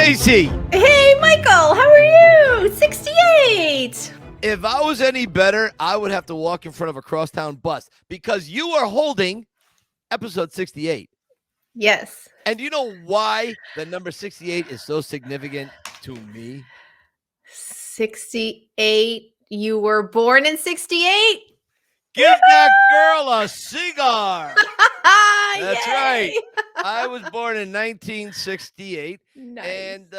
Stacy. Hey, Michael, how are you? 68. If I was any better, I would have to walk in front of a crosstown bus because you are holding episode 68. Yes. And do you know why the number 68 is so significant to me? 68. You were born in 68? Give that girl a cigar. That's Yay! right. I was born in 1968. Nice. And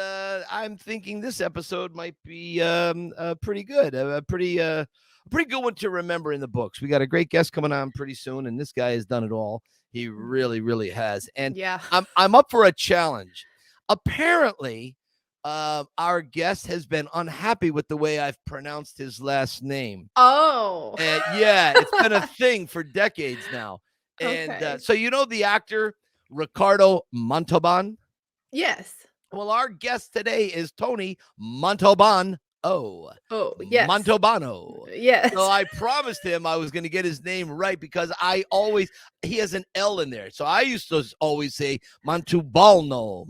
I'm thinking this episode might be pretty good, a pretty good one to remember in the books. We got a great guest coming on pretty soon, and this guy has done it all. He really, really has. And yeah, I'm up for a challenge. Apparently, our guest has been unhappy with the way I've pronounced his last name. Oh, yeah, it's been a thing for decades now. And okay. So you know the actor Ricardo Montalbano? Yes. Well, our guest today is Tony Montalbano. Oh, yes. Montalbano. Yes. So I promised him I was going to get his name right because he has an L in there. So I used to always say Montalbano,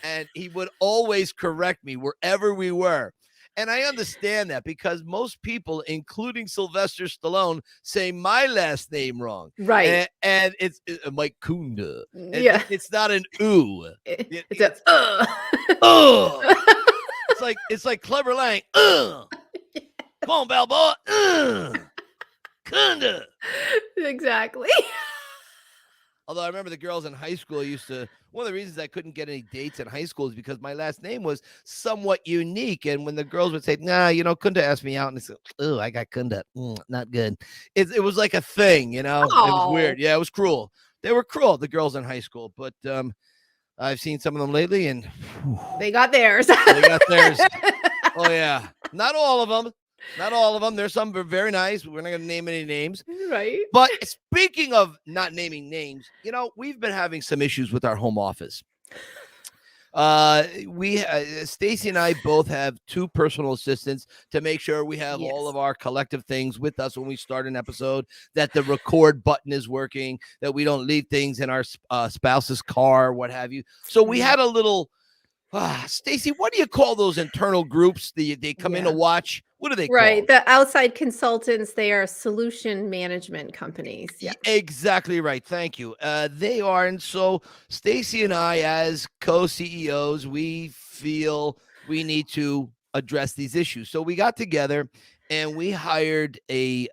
and he would always correct me wherever we were. And I understand that because most people, including Sylvester Stallone, say my last name wrong. Right. And it's Mike Kunda. Yeah. It's not an ooh. It's a It's like Clever Lang. Come on, Balboa. Kunda. Exactly. Although I remember the girls in high school one of the reasons I couldn't get any dates in high school is because my last name was somewhat unique. And when the girls would say, nah, Kunda asked me out, and I said, oh, I got Kunda. Not good. It was like a thing, It was weird. Yeah, it was cruel. They were cruel, the girls in high school. But I've seen some of them lately, and they got theirs. Oh, yeah. Not all of them. There's some very nice. We're not going to name any names. Right. But speaking of not naming names, we've been having some issues with our home office. Stacy and I both have two personal assistants to make sure we have all of our collective things with us when we start an episode, that the record button is working, that we don't leave things in our spouse's car, what have you. So we had a little, Stacy, what do you call those internal groups? They come in to watch. What do they call? Right. The outside consultants, they are solution management companies. Yeah. Exactly right. Thank you. They are. And so Stacy and I, as co-CEOs, we feel we need to address these issues. So we got together and we hired a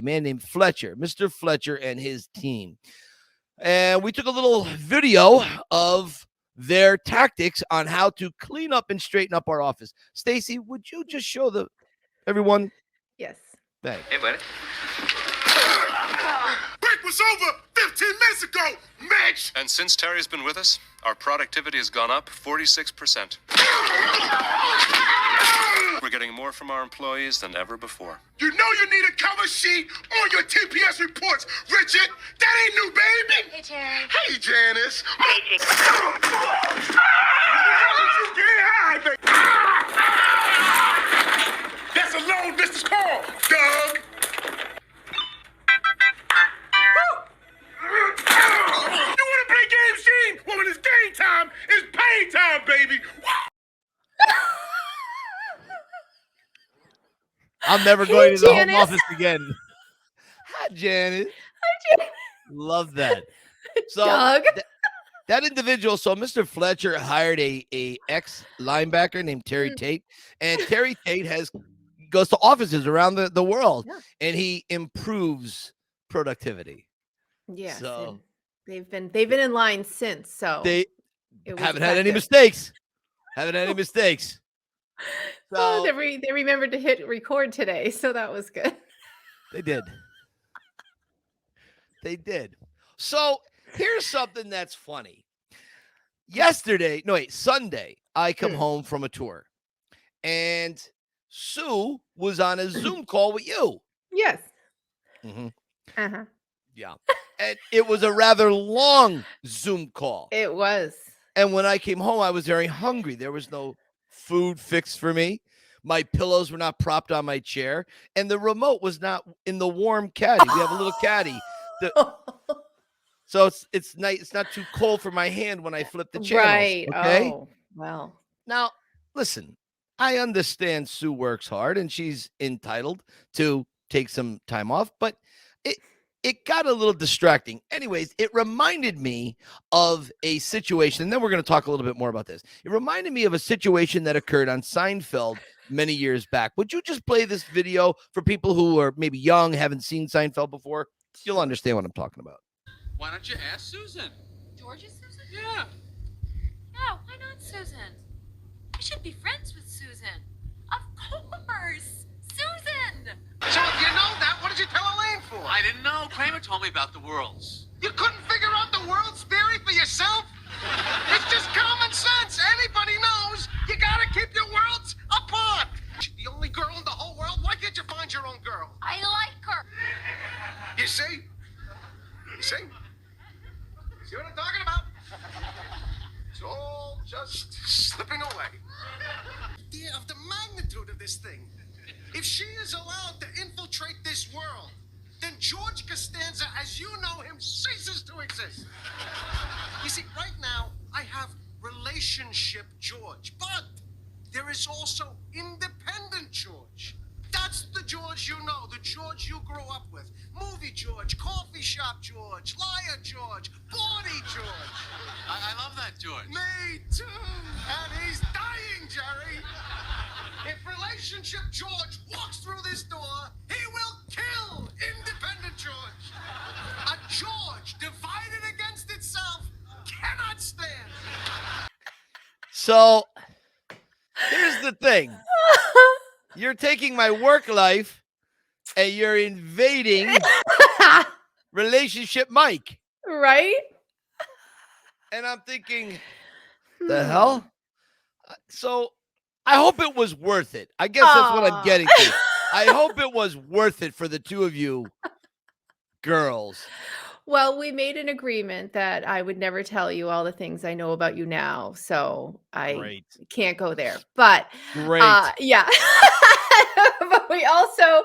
man named Fletcher, Mr. Fletcher, and his team. And we took a little video of their tactics on how to clean up and straighten up our office. Stacy, would you just show everyone? Yes. Thanks. Hey, buddy. Break was over 15 minutes ago, Mitch! And since Terry's been with us, our productivity has gone up 46%. We're getting more from our employees than ever before. You know you need a cover sheet on your TPS reports, Richard. That ain't new, baby. Hey, Terry. Hey, Janice. That's a loan business call, Doug. You want to play games, Gene? Well, when it's game time, it's pay time, baby. I'm never going to the home office again. Hi, Janet. Hi, Janet. Love that. So Doug. That individual, so Mr. Fletcher hired a ex-linebacker named Terry Tate, and Terry Tate goes to offices around the world, and he improves productivity. Yes. So they've been in line since, so they haven't had any mistakes. So they remembered to hit record today, so that was good. They did. So here's something that's funny. Sunday, I come home from a tour, and Sue was on a Zoom call with you. Yes. Mm-hmm. Uh-huh. Yeah. And it was a rather long Zoom call. It was. And when I came home, I was very hungry. There was no food fixed for me. My pillows were not propped on my chair, and the remote was not in the warm caddy. We have a little caddy. So it's nice. It's not too cold for my hand when I flip the channels. Right. Okay. Oh, well. Now, listen, I understand Sue works hard and she's entitled to take some time off, but it it got a little distracting. Anyways, it reminded me of a situation, and then we're going to talk a little bit more about this. It reminded me of a situation that occurred on Seinfeld many years back. Would you just play this video for people who are maybe young, haven't seen Seinfeld before? You'll understand what I'm talking about. Why don't you ask Susan? George is Susan? Yeah. Yeah, why not Susan? I should be friends with Susan. Of course! Susan! So if you know that, what did you tell Elaine for? I didn't know. Kramer told me about the worlds. You couldn't figure out the world's theory for yourself? It's just common sense. Anybody knows you gotta keep your worlds apart. She's the only girl in the whole world. Why can't you find your own girl? I like her. You see? You see? See what I'm talking about? It's all just slipping away. Idea of the magnitude of this thing. If she is allowed to infiltrate this world, then George Costanza, as you know him, ceases to exist. You see, right now, I have relationship George, but there is also independent George. That's the George you know, the George you grew up with. Movie George, coffee shop George, liar George, bawdy George. I love that, George. Me too. And he's dying, Jerry. If relationship George walks through this door, he will kill independent George. A George divided against itself cannot stand. So here's the thing. You're taking my work life and you're invading relationship Mike. Right? And I'm thinking, the hell? So I hope it was worth it. I guess that's what I'm getting to. I hope it was worth it for the two of you girls. Well, we made an agreement that I would never tell you all the things I know about you now, so I Great. can't go there. But Great. yeah. But we also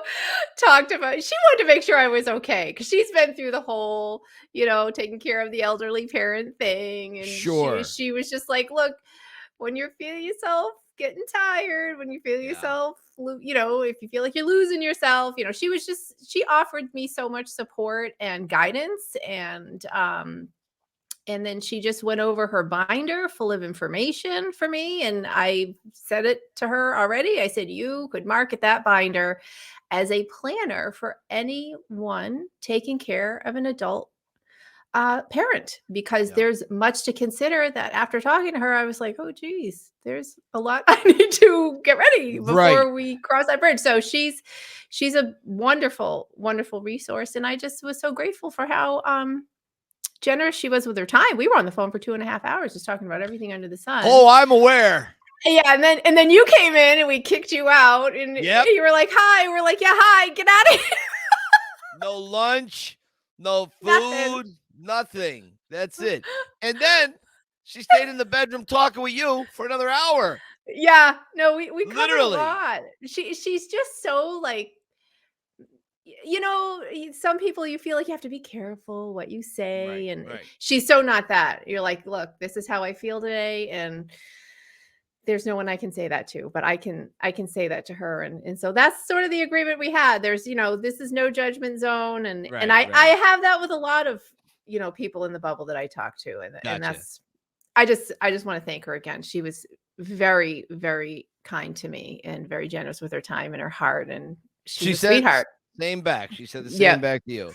talked about she wanted to make sure I was okay because she's been through the whole, taking care of the elderly parent thing, and Sure. she was just like, look, when you're feeling yourself getting tired, when you feel yourself, if you feel like you're losing yourself, she offered me so much support and guidance, and then she just went over her binder full of information for me. And I said it to her already. I said, you could market that binder as a planner for anyone taking care of an adult parent, because there's much to consider. That after talking to her, I was like, oh geez, there's a lot I need to get ready before we cross that bridge. So she's a wonderful, wonderful resource. And I just was so grateful for how generous she was with her time. We were on the phone for 2.5 hours just talking about everything under the sun. Oh, I'm aware. Yeah, and then you came in and we kicked you out, and you were like, hi. We're like, yeah, hi, get out of here. No lunch, no food, nothing. That's it. And then she stayed in the bedroom talking with you for another hour. Yeah, no, we covered Literally. a lot. She's just so like, some people you feel like you have to be careful what you say, and she's so not that. You're like, look, this is how I feel today, and there's no one I can say that to, but I can say that to her. And so that's sort of the agreement we had. There's, this is no judgment zone. And I have that with a lot of, people in the bubble that I talk to. And that's, I just want to thank her again. She was very, very kind to me and very generous with her time and her heart. And she said, sweetheart. Same back. She said the same back to you.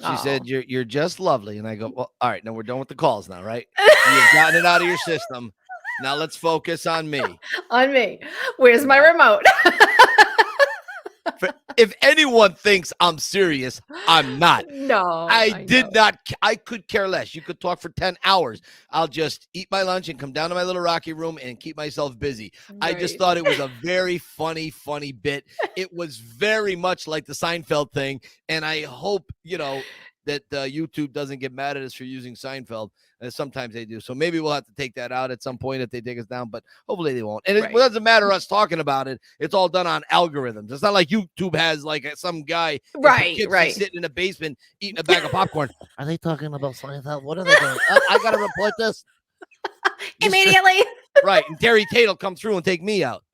She said, you're just lovely. And I go, well, all right, now we're done with the calls now, right? You've gotten it out of your system. Now let's focus on me. On me. Where's my remote? If anyone thinks I'm serious, I'm not. No. I did not. I could care less. You could talk for 10 hours. I'll just eat my lunch and come down to my little Rocky room and keep myself busy. I just thought it was a very funny bit. It was very much like the Seinfeld thing. And I hope, that YouTube doesn't get mad at us for using Seinfeld. Sometimes they do. So maybe we'll have to take that out at some point if they take us down, but hopefully they won't. And it doesn't matter us talking about it. It's all done on algorithms. It's not like YouTube has like some guy sitting in a basement eating a bag of popcorn. Are they talking about Seinfeld? What are they doing? I got to report this. Immediately. Right. And Terry Tate will come through and take me out.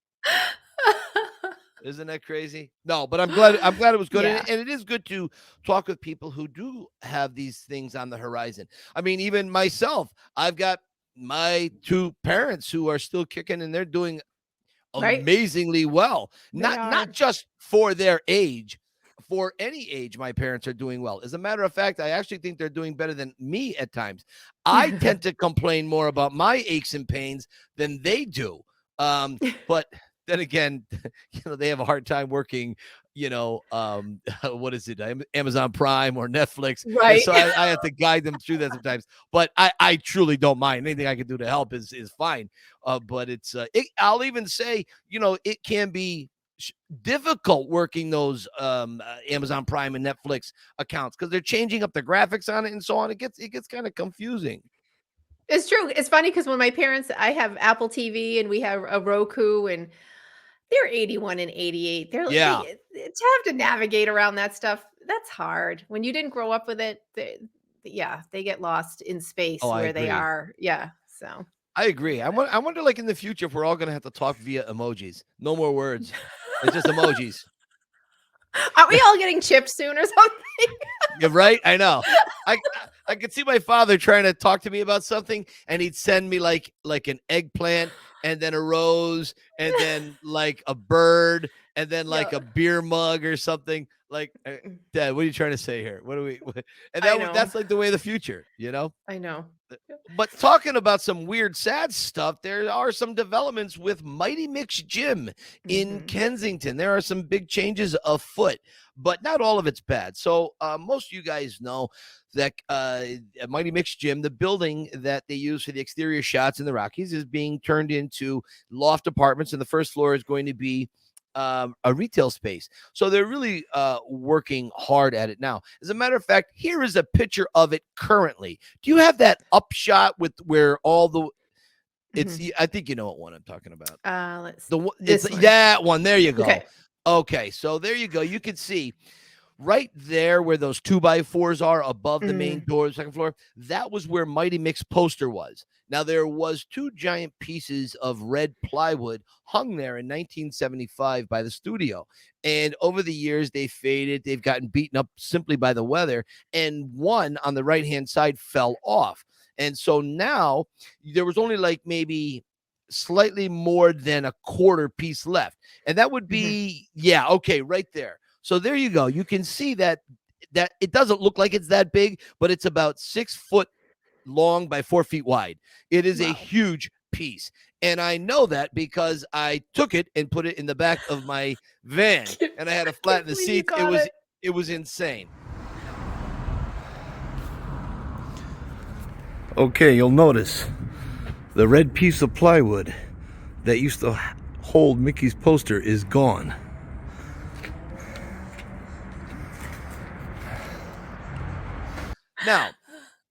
Isn't that crazy? No, but I'm glad it was good. Yeah. And it is good to talk with people who do have these things on the horizon. I mean, even myself, I've got my 2 parents who are still kicking, and they're doing amazingly well. Not just for their age, for any age, my parents are doing well. As a matter of fact, I actually think they're doing better than me at times. I tend to complain more about my aches and pains than they do. But then again, they have a hard time working, what is it? Amazon Prime or Netflix. Right. And so I have to guide them through that sometimes, but I truly don't mind. Anything I can do to help is fine. But I'll even say, it can be difficult working those Amazon Prime and Netflix accounts because they're changing up the graphics on it and so on. It gets kind of confusing. It's true. It's funny because when I have Apple TV and we have a Roku, and they're 81 and 88. To have to navigate around that stuff, that's hard. When you didn't grow up with it, they get lost in space where they are. Yeah. So I agree. I wonder, like in the future, if we're all going to have to talk via emojis. No more words. It's just emojis. Are we all getting chips soon or something? You're right. I know. I could see my father trying to talk to me about something, and he'd send me like an eggplant, and then a rose, and then like a bird, and then like a beer mug or something. Like, Dad, what are you trying to say here? And that's like the way of the future, I know. But talking about some weird, sad stuff, there are some developments with Mighty Mick's Gym in Kensington. There are some big changes afoot, but not all of it's bad. So most of you guys know that Mighty Mick's Gym, the building that they use for the exterior shots in the Rockies, is being turned into loft apartments, and the first floor is going to be a retail space. So they're really working hard at it now. As a matter of fact, here is a picture of it currently. Do you have that upshot with where all the I think you know what one I'm talking about. Let's that one. There you go. Okay. So there you go. You can see right there where those 2x4s are above the main door, second floor. That was where Mighty Mick's poster was. Now, there was 2 giant pieces of red plywood hung there in 1975 by the studio. And over the years, they faded. They've gotten beaten up simply by the weather. And one on the right-hand side fell off. And so now there was only like maybe slightly more than a quarter piece left. And that would be, right there. So there you go. You can see that it doesn't look like it's that big, but it's about 6 foot long by 4 feet wide. It is a huge piece. And I know that because I took it and put it in the back of my van, and I had to flatten the seat. It was insane. Okay, you'll notice the red piece of plywood that used to hold Mickey's poster is gone. Now,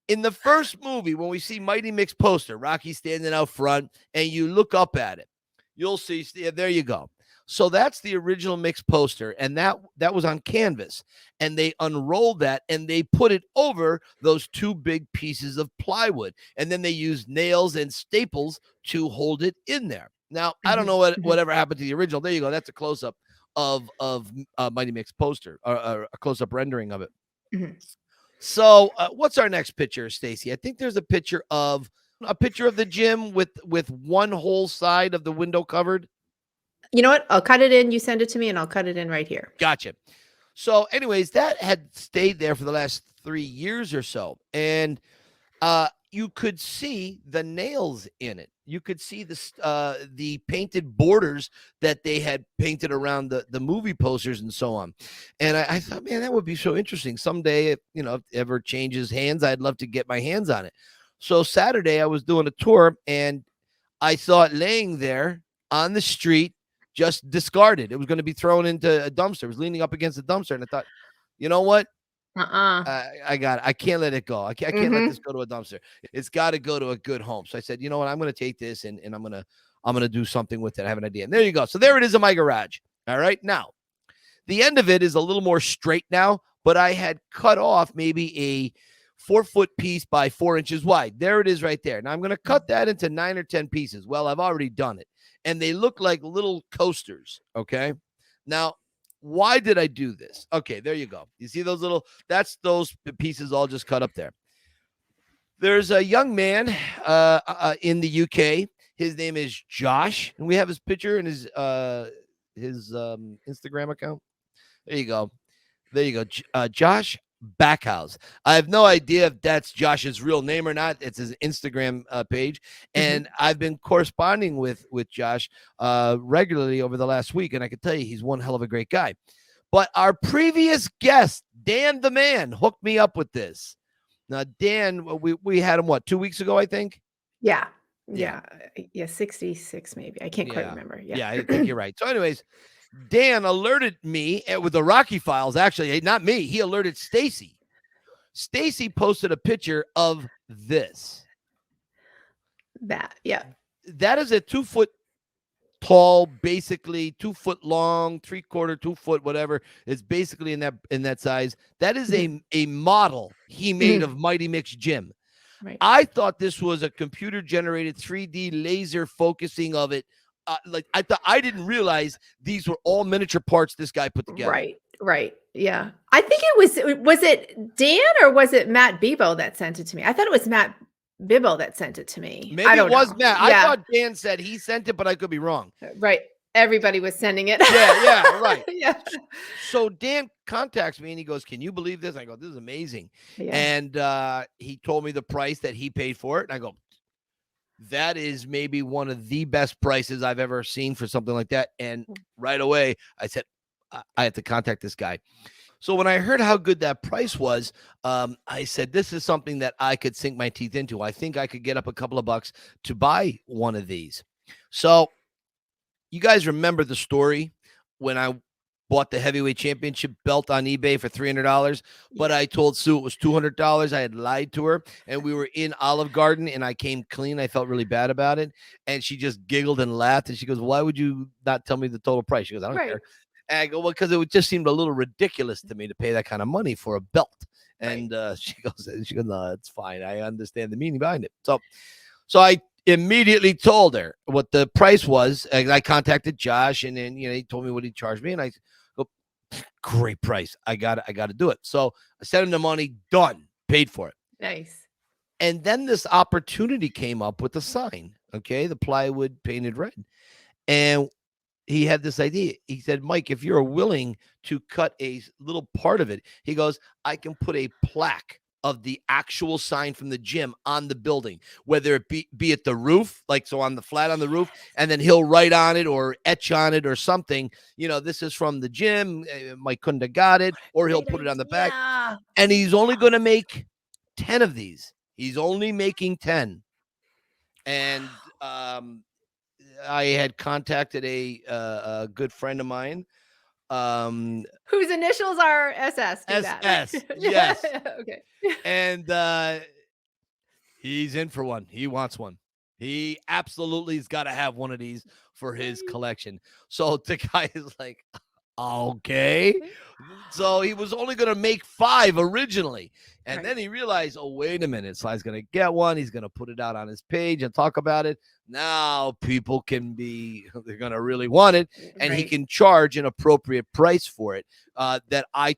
in the first movie, when we see Mighty Mick's poster, Rocky standing out front, and you look up at it, you'll see, there you go. So that's the original Mick's poster, and that was on canvas. And they unrolled that, and they put it over those 2 big pieces of plywood. And then they used nails and staples to hold it in there. Now, I don't know whatever happened to the original. There you go. That's a close-up of Mighty Mick's poster, or a close-up rendering of it. So what's our next picture, Stacy? I think there's a picture of the gym with one whole side of the window covered. You know what? I'll cut it in. You send it to me, and I'll cut it in right here. Gotcha. So anyways, that had stayed there for the last 3 years or so. And you could see the nails in it. You could see the painted borders that they had painted around the movie posters and so on. And I thought, man, that would be so interesting. Someday, if it ever changes hands, I'd love to get my hands on it. So Saturday, I was doing a tour, and I saw it laying there on the street, just discarded. It was going to be thrown into a dumpster. It was leaning up against a dumpster. And I thought, you know what? I got it. I can't let it go. I can't let this go to a dumpster. It's got to go to a good home. So I said, you know what? I'm going to take this and I'm going to do something with it. I have an idea. And there you go. So there it is in my garage. All right. Now, the end of it is a little more straight now, but I had cut off maybe a 4-foot piece by 4 inches wide. There it is right there. Now I'm going to cut that into 9 or 10 pieces. Well, I've already done it. And they look like little coasters. Okay. Now, why did I do this? Okay, there you go. You see those that's those pieces all just cut up there. There's a young man in the UK. His name is Josh, and we have his picture in his Instagram account. There you go. Josh Backhouse. I have no idea if that's Josh's real name or not. It's his Instagram page. And I've been corresponding with Josh regularly over the last week. And I can tell you, he's one hell of a great guy. But our previous guest, Dan the Man, hooked me up with this. Now, Dan, we had him, 2 weeks ago, I think? Yeah. 66 maybe. I can't quite remember. Yeah, I think you're right. So anyways, Dan alerted me with the Rocky files. Actually, not me. He alerted Stacy. Stacy posted a picture of this. That is a 2 foot tall, basically 2 foot long, 3/4, 2 foot, whatever. It's basically in that size. That is a model he made of Mighty Mick's gym. Right. I thought this was a computer generated 3D laser focusing of it. I didn't realize these were all miniature parts this guy put together. Right. Yeah. I think was it Dan or was it Matt Bebo that sent it to me? I thought it was Matt Bibbo that sent it to me. Maybe it was Matt. I thought Dan said he sent it, but I could be wrong. Right. Everybody was sending it. Yeah, right. Yeah. So Dan contacts me and he goes, "Can you believe this?" I go, "This is amazing." Yeah. And he told me the price that he paid for it. And I go, that is maybe one of the best prices I've ever seen for something like that. And right away, I said, I have to contact this guy. So when I heard how good that price was, I said, this is something that I could sink my teeth into. I think I could get up a couple of bucks to buy one of these. So you guys remember the story when I bought the heavyweight championship belt on eBay for $300, but I told Sue it was $200. I had lied to her, and we were in Olive Garden, and I came clean. I felt really bad about it, and she just giggled and laughed, and she goes, "Why would you not tell me the total price?" She goes, "I don't care." And I go, "Well, because it just seemed a little ridiculous to me to pay that kind of money for a belt." And she goes, "No, it's fine. I understand the meaning behind it." So I immediately told her what the price was. I contacted Josh, and then he told me what he charged me, and I go, "Great price. I got to do it." So I sent him the money. Done. Paid for it. Nice. And then this opportunity came up with the sign. Okay, the plywood painted red, and he had this idea. He said, "Mike, if you're willing to cut a little part of it," he goes, "I can put a plaque of the actual sign from the gym on the building, whether it be at the roof, like so on the flat on the roof, and then he'll write on it or etch on it or something. This is from the gym. Mike Kunda got it," or he'll put it on the back. And he's only going to make 10 of these. He's only making 10. And I had contacted a good friend of mine, whose initials are SS. SS. Yes. Okay. And he's in for one. He wants one. He absolutely has got to have one of these for his collection. So the guy is like, okay. So he was only going to make 5 originally. And then he realized, oh, wait a minute. Sly's going to get one. He's going to put it out on his page and talk about it. Now people they're going to really want it. And he can charge an appropriate price for it that I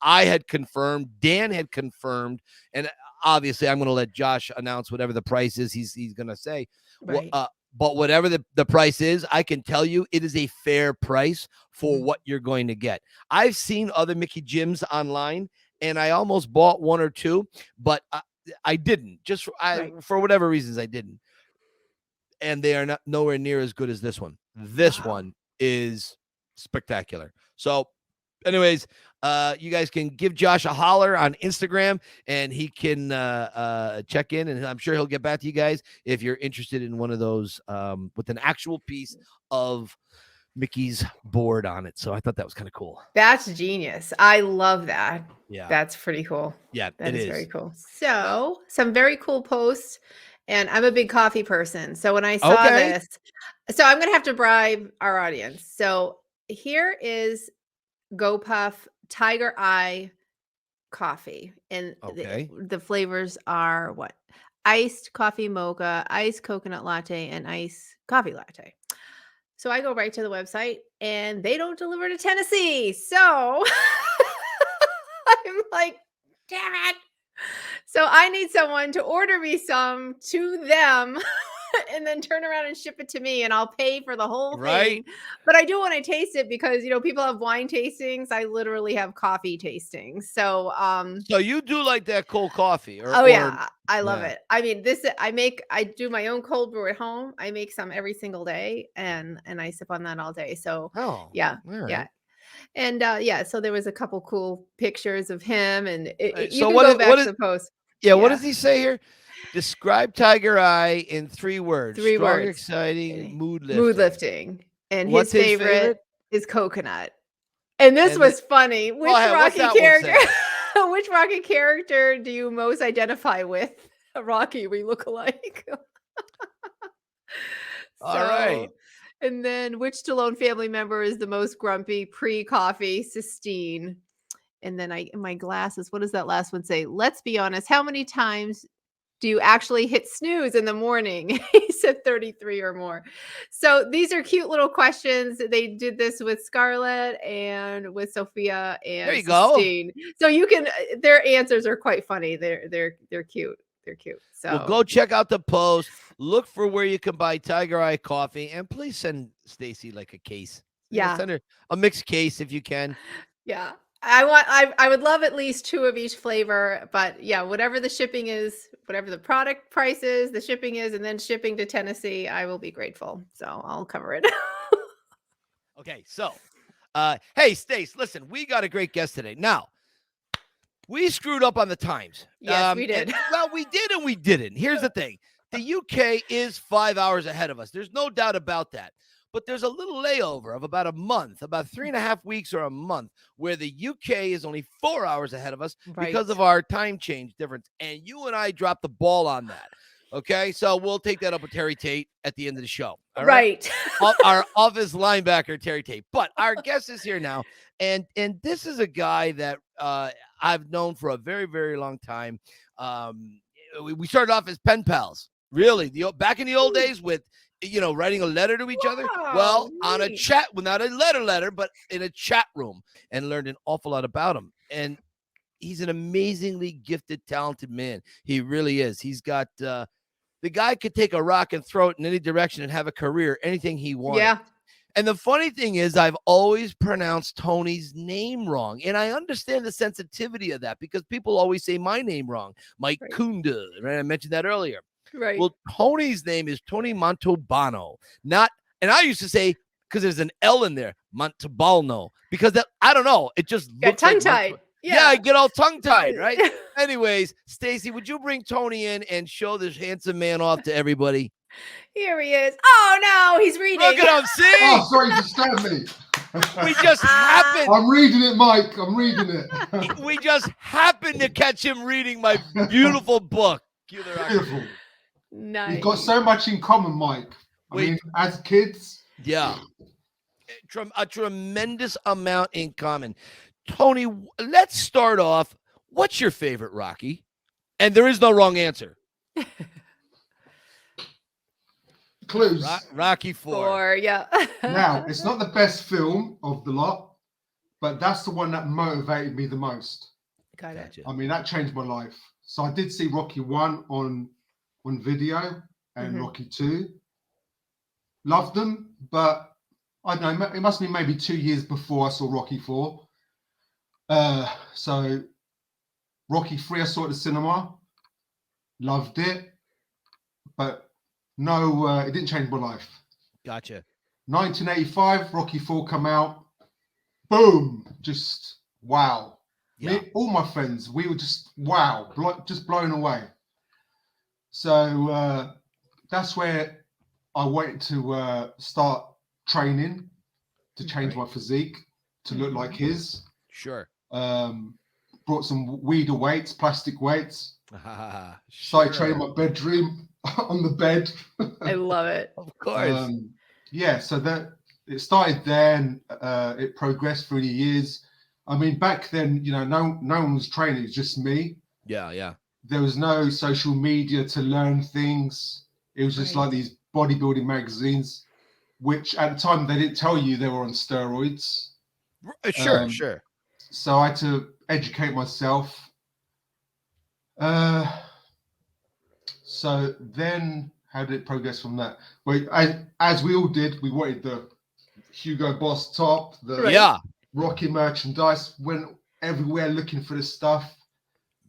had confirmed. Dan had confirmed. And obviously I'm going to let Josh announce whatever the price is he's going to say. Right. But whatever the price is, I can tell you it is a fair price for what you're going to get. I've seen other Mickey gyms online, and I almost bought 1 or 2, but I didn't. For whatever reasons, I didn't. And they are nowhere near as good as this one. This one is spectacular. So anyways, you guys can give Josh a holler on Instagram, and he can check in, and I'm sure he'll get back to you guys if you're interested in one of those with an actual piece of Mickey's board on it. So I thought that was kind of cool. That's genius. I love that. Yeah. That's pretty cool. Yeah, That it is is. very cool. So, some very cool posts. And I'm a big coffee person. So, when I saw Okay. this, so I'm going to have to bribe our audience. So, here is GoPuff Tiger Eye coffee. And Okay. the flavors are what? Iced coffee mocha, iced coconut latte, and iced coffee latte. So I go right to the website and they don't deliver to Tennessee. So I'm like, damn it. So I need someone to order me some to them and then turn around and ship it to me and I'll pay for the whole Right. thing. But I do want to taste it because people have wine tastings. I literally have coffee tastings. So So you do like that cold coffee? oh yeah, I love yeah. it. I mean, I do my own cold brew at home. I make some every single day and I sip on that all day. So Oh, yeah. all right. Yeah. And yeah, so there was a couple cool pictures of him and you So can what go is- back what to is- the post. Yeah, what Yeah. does he say here? Describe Tiger Eye in 3 words. 3 Strong, words. exciting, mood lifting. Mood lifting. And What's his his favorite is coconut. And this And was funny. Which ahead, what's Rocky that one character say? which Rocky character do you most identify with? Rocky, we look alike. All right. And then which Stallone family member is the most grumpy pre-coffee? Sistine. And then in my glasses, what does that last one say? Let's be honest. How many times do you actually hit snooze in the morning? He said 33 or more. So these are cute little questions. They did this with Scarlett and with Sophia and There you go. Sistine. So you can their answers are quite funny. They're cute. They're cute. So Well, go check out the post. Look for where you can buy Tiger Eye coffee, and please send Stacy like a case. Yeah. Send her a mixed case if you can. Yeah. I would love at least 2 of each flavor, but yeah, whatever the shipping is, whatever the product price is, the shipping is, and then shipping to Tennessee, I will be grateful. So I'll cover it. Okay, so hey Stace, listen, we got a great guest today. Now, we screwed up on the times. Yes, we did. Well, we did and we didn't. Here's the thing. The UK is 5 hours ahead of us. There's no doubt about that. But there's a little layover of about a month, about 3.5 weeks or a month, where the UK is only 4 hours ahead of us because of our time change difference. And you and I dropped the ball on that. Okay, so we'll take that up with Terry Tate at the end of the show. All right. Our office linebacker, Terry Tate. But our guest is here now. And this is a guy that I've known for a very, very long time. We started off as pen pals, really. Back in the old days with, writing a letter to each other. Well, on a chat, well, not a letter, but in a chat room, and learned an awful lot about him. And he's an amazingly gifted, talented man. He really is. He's got the guy could take a rock and throw it in any direction and have a career, anything he wanted. Yeah. And the funny thing is, I've always pronounced Tony's name wrong. And I understand the sensitivity of that because people always say my name wrong. Mike Kunda, right? I mentioned that earlier. Right. Well, Tony's name is Tony Montalbano. And I used to say, because there's an L in there, Montalbano, because I don't know. It just looks tongue-tied. Like yeah, I get all tongue-tied, right? Anyways, Stacy, would you bring Tony in and show this handsome man off to everybody? Here he is. Oh, no, he's reading. Look at him, see? Oh, sorry, you disturbed me. We just happened. I'm reading it, Mike. I'm reading it. We just happened to catch him reading my beautiful book. Beautiful. Nice. We've got so much in common, Mike. I mean, as kids. Yeah. A tremendous amount in common. Tony, let's start off. What's your favorite Rocky? And there is no wrong answer. Clues. Rocky 4. Yeah. Now, it's not the best film of the lot, but that's the one that motivated me the most. Got it. I mean, that changed my life. So I did see Rocky 1 on video and Rocky 2. Loved them, but I don't know, it must be maybe 2 years before I saw Rocky 4. So Rocky 3 I saw at the cinema. Loved it. But no, it didn't change my life. Gotcha. 1985, Rocky 4 come out. Boom. Just wow. Yeah. All my friends, we were just wow, just blown away. So that's where I wanted to start training. to change my physique to look like his. Sure. Brought some weeder weights, plastic weights. Sure. Started training in my bedroom on the bed. I love it. Of course. Yeah, so that it started there, and it progressed through the years. I mean, back then, you know, no one was training. It was just me. Yeah. There was no social media to learn things. It was just like these bodybuilding magazines, which at the time they didn't tell you they were on steroids. Sure. So I had to educate myself. So then how did it progress from that? Well, as we all did, we wanted the Hugo Boss top, the Rocky merchandise, went everywhere looking for this stuff.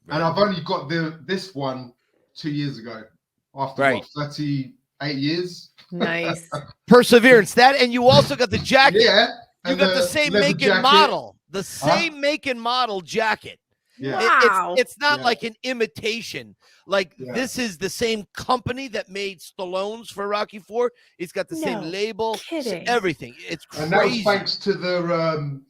And I've only got this one 2 years ago, after what, 38 years. Nice. Perseverance. That, and you also got the jacket. Yeah. You got the same make and model. The same make and model jacket. Yeah. Wow. It's not like an imitation. Like this is the same company that made Stallone's for Rocky IV. It's got the same label, everything. It's crazy. And that was thanks to the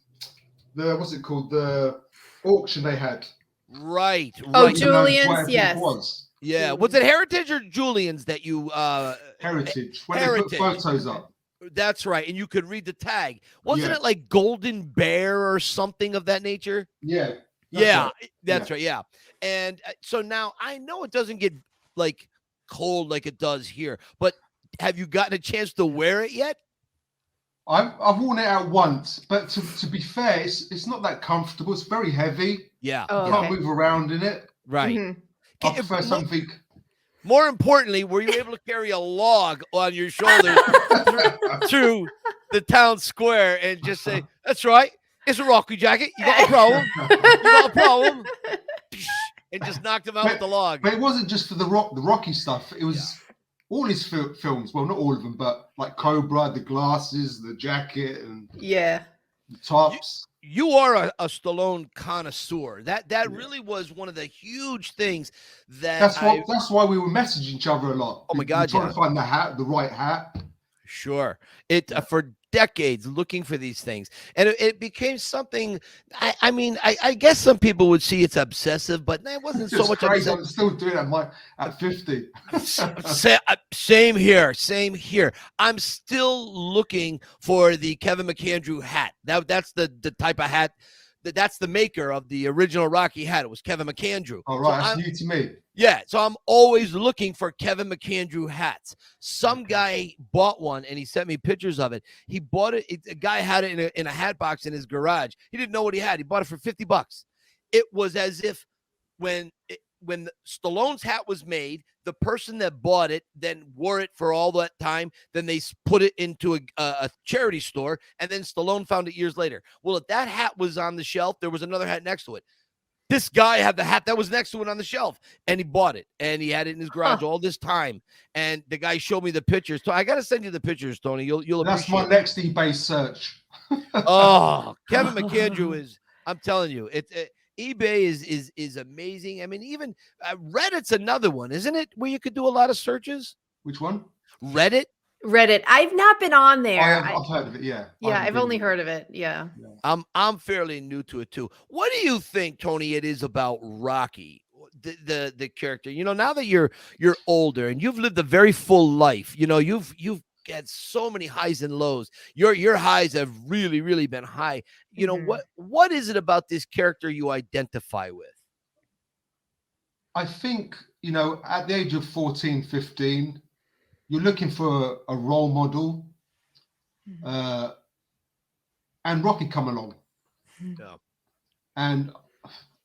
what's it called? The auction they had. Right. Oh, Julian's, yes. Yeah. Was it Heritage or Julian's that you Heritage. When they put photos up. That's right. And you could read the tag. Wasn't it like Golden Bear or something of that nature? Yeah. That's right. Yeah. And so now I know it doesn't get like cold like it does here, but have you gotten a chance to wear it yet? I've worn it out once, but to be fair, it's not that comfortable. It's very heavy. Yeah. You can't move around in it. Right. I prefer something. More importantly, were you able to carry a log on your shoulders through the town square and just say, "That's right, it's a Rocky jacket. You got a problem? You got a problem?" And just knocked him out with the log. But it wasn't just for the Rocky stuff. It was all his films. Well, not all of them, but like Cobra, the glasses, the jacket, and the tops. You are a Stallone connoisseur. That really was one of the huge things that. That's why we were messaging each other a lot. Oh my God! Trying to find the right hat. Sure. For decades looking for these things, and it became something. I mean, I guess some people would see it's obsessive, but it wasn't so much. Crazy. I'm still doing it at 50. Same here. I'm still looking for the Kevin McAndrew hat. That's the type of hat. That's the maker of the original Rocky hat. It was Kevin McAndrew. All right, that's new to me. Yeah, so I'm always looking for Kevin McAndrew hats. Some guy bought one, and he sent me pictures of it. He bought it. A guy had it in a hat box in his garage. He didn't know what he had. He bought it for $50. It was as if when Stallone's hat was made, the person that bought it then wore it for all that time. Then they put it into a charity store, and then Stallone found it years later. Well, if that hat was on the shelf, there was another hat next to it. This guy had the hat that was next to it on the shelf, and he bought it, and he had it in his garage all this time. And the guy showed me the pictures. So I got to send you the pictures, Tony. You'll That's my next eBay search. Oh, Kevin McAndrew is. I'm telling you, eBay is amazing. I mean, even Reddit's another one, isn't it? Where you could do a lot of searches. Which one? Reddit. I've not been on there. I've heard of it. Yeah. I've only heard of it. Yeah. I'm fairly new to it too. What do you think, Tony, it is about Rocky, the character? You know, now that you're older and you've lived a very full life, you know, you've had so many highs and lows. Your highs have really, really been high. You know, what is it about this character you identify with? I think, you know, at the age of 14, 15, you're looking for a role model, and Rocky come along. Yeah. And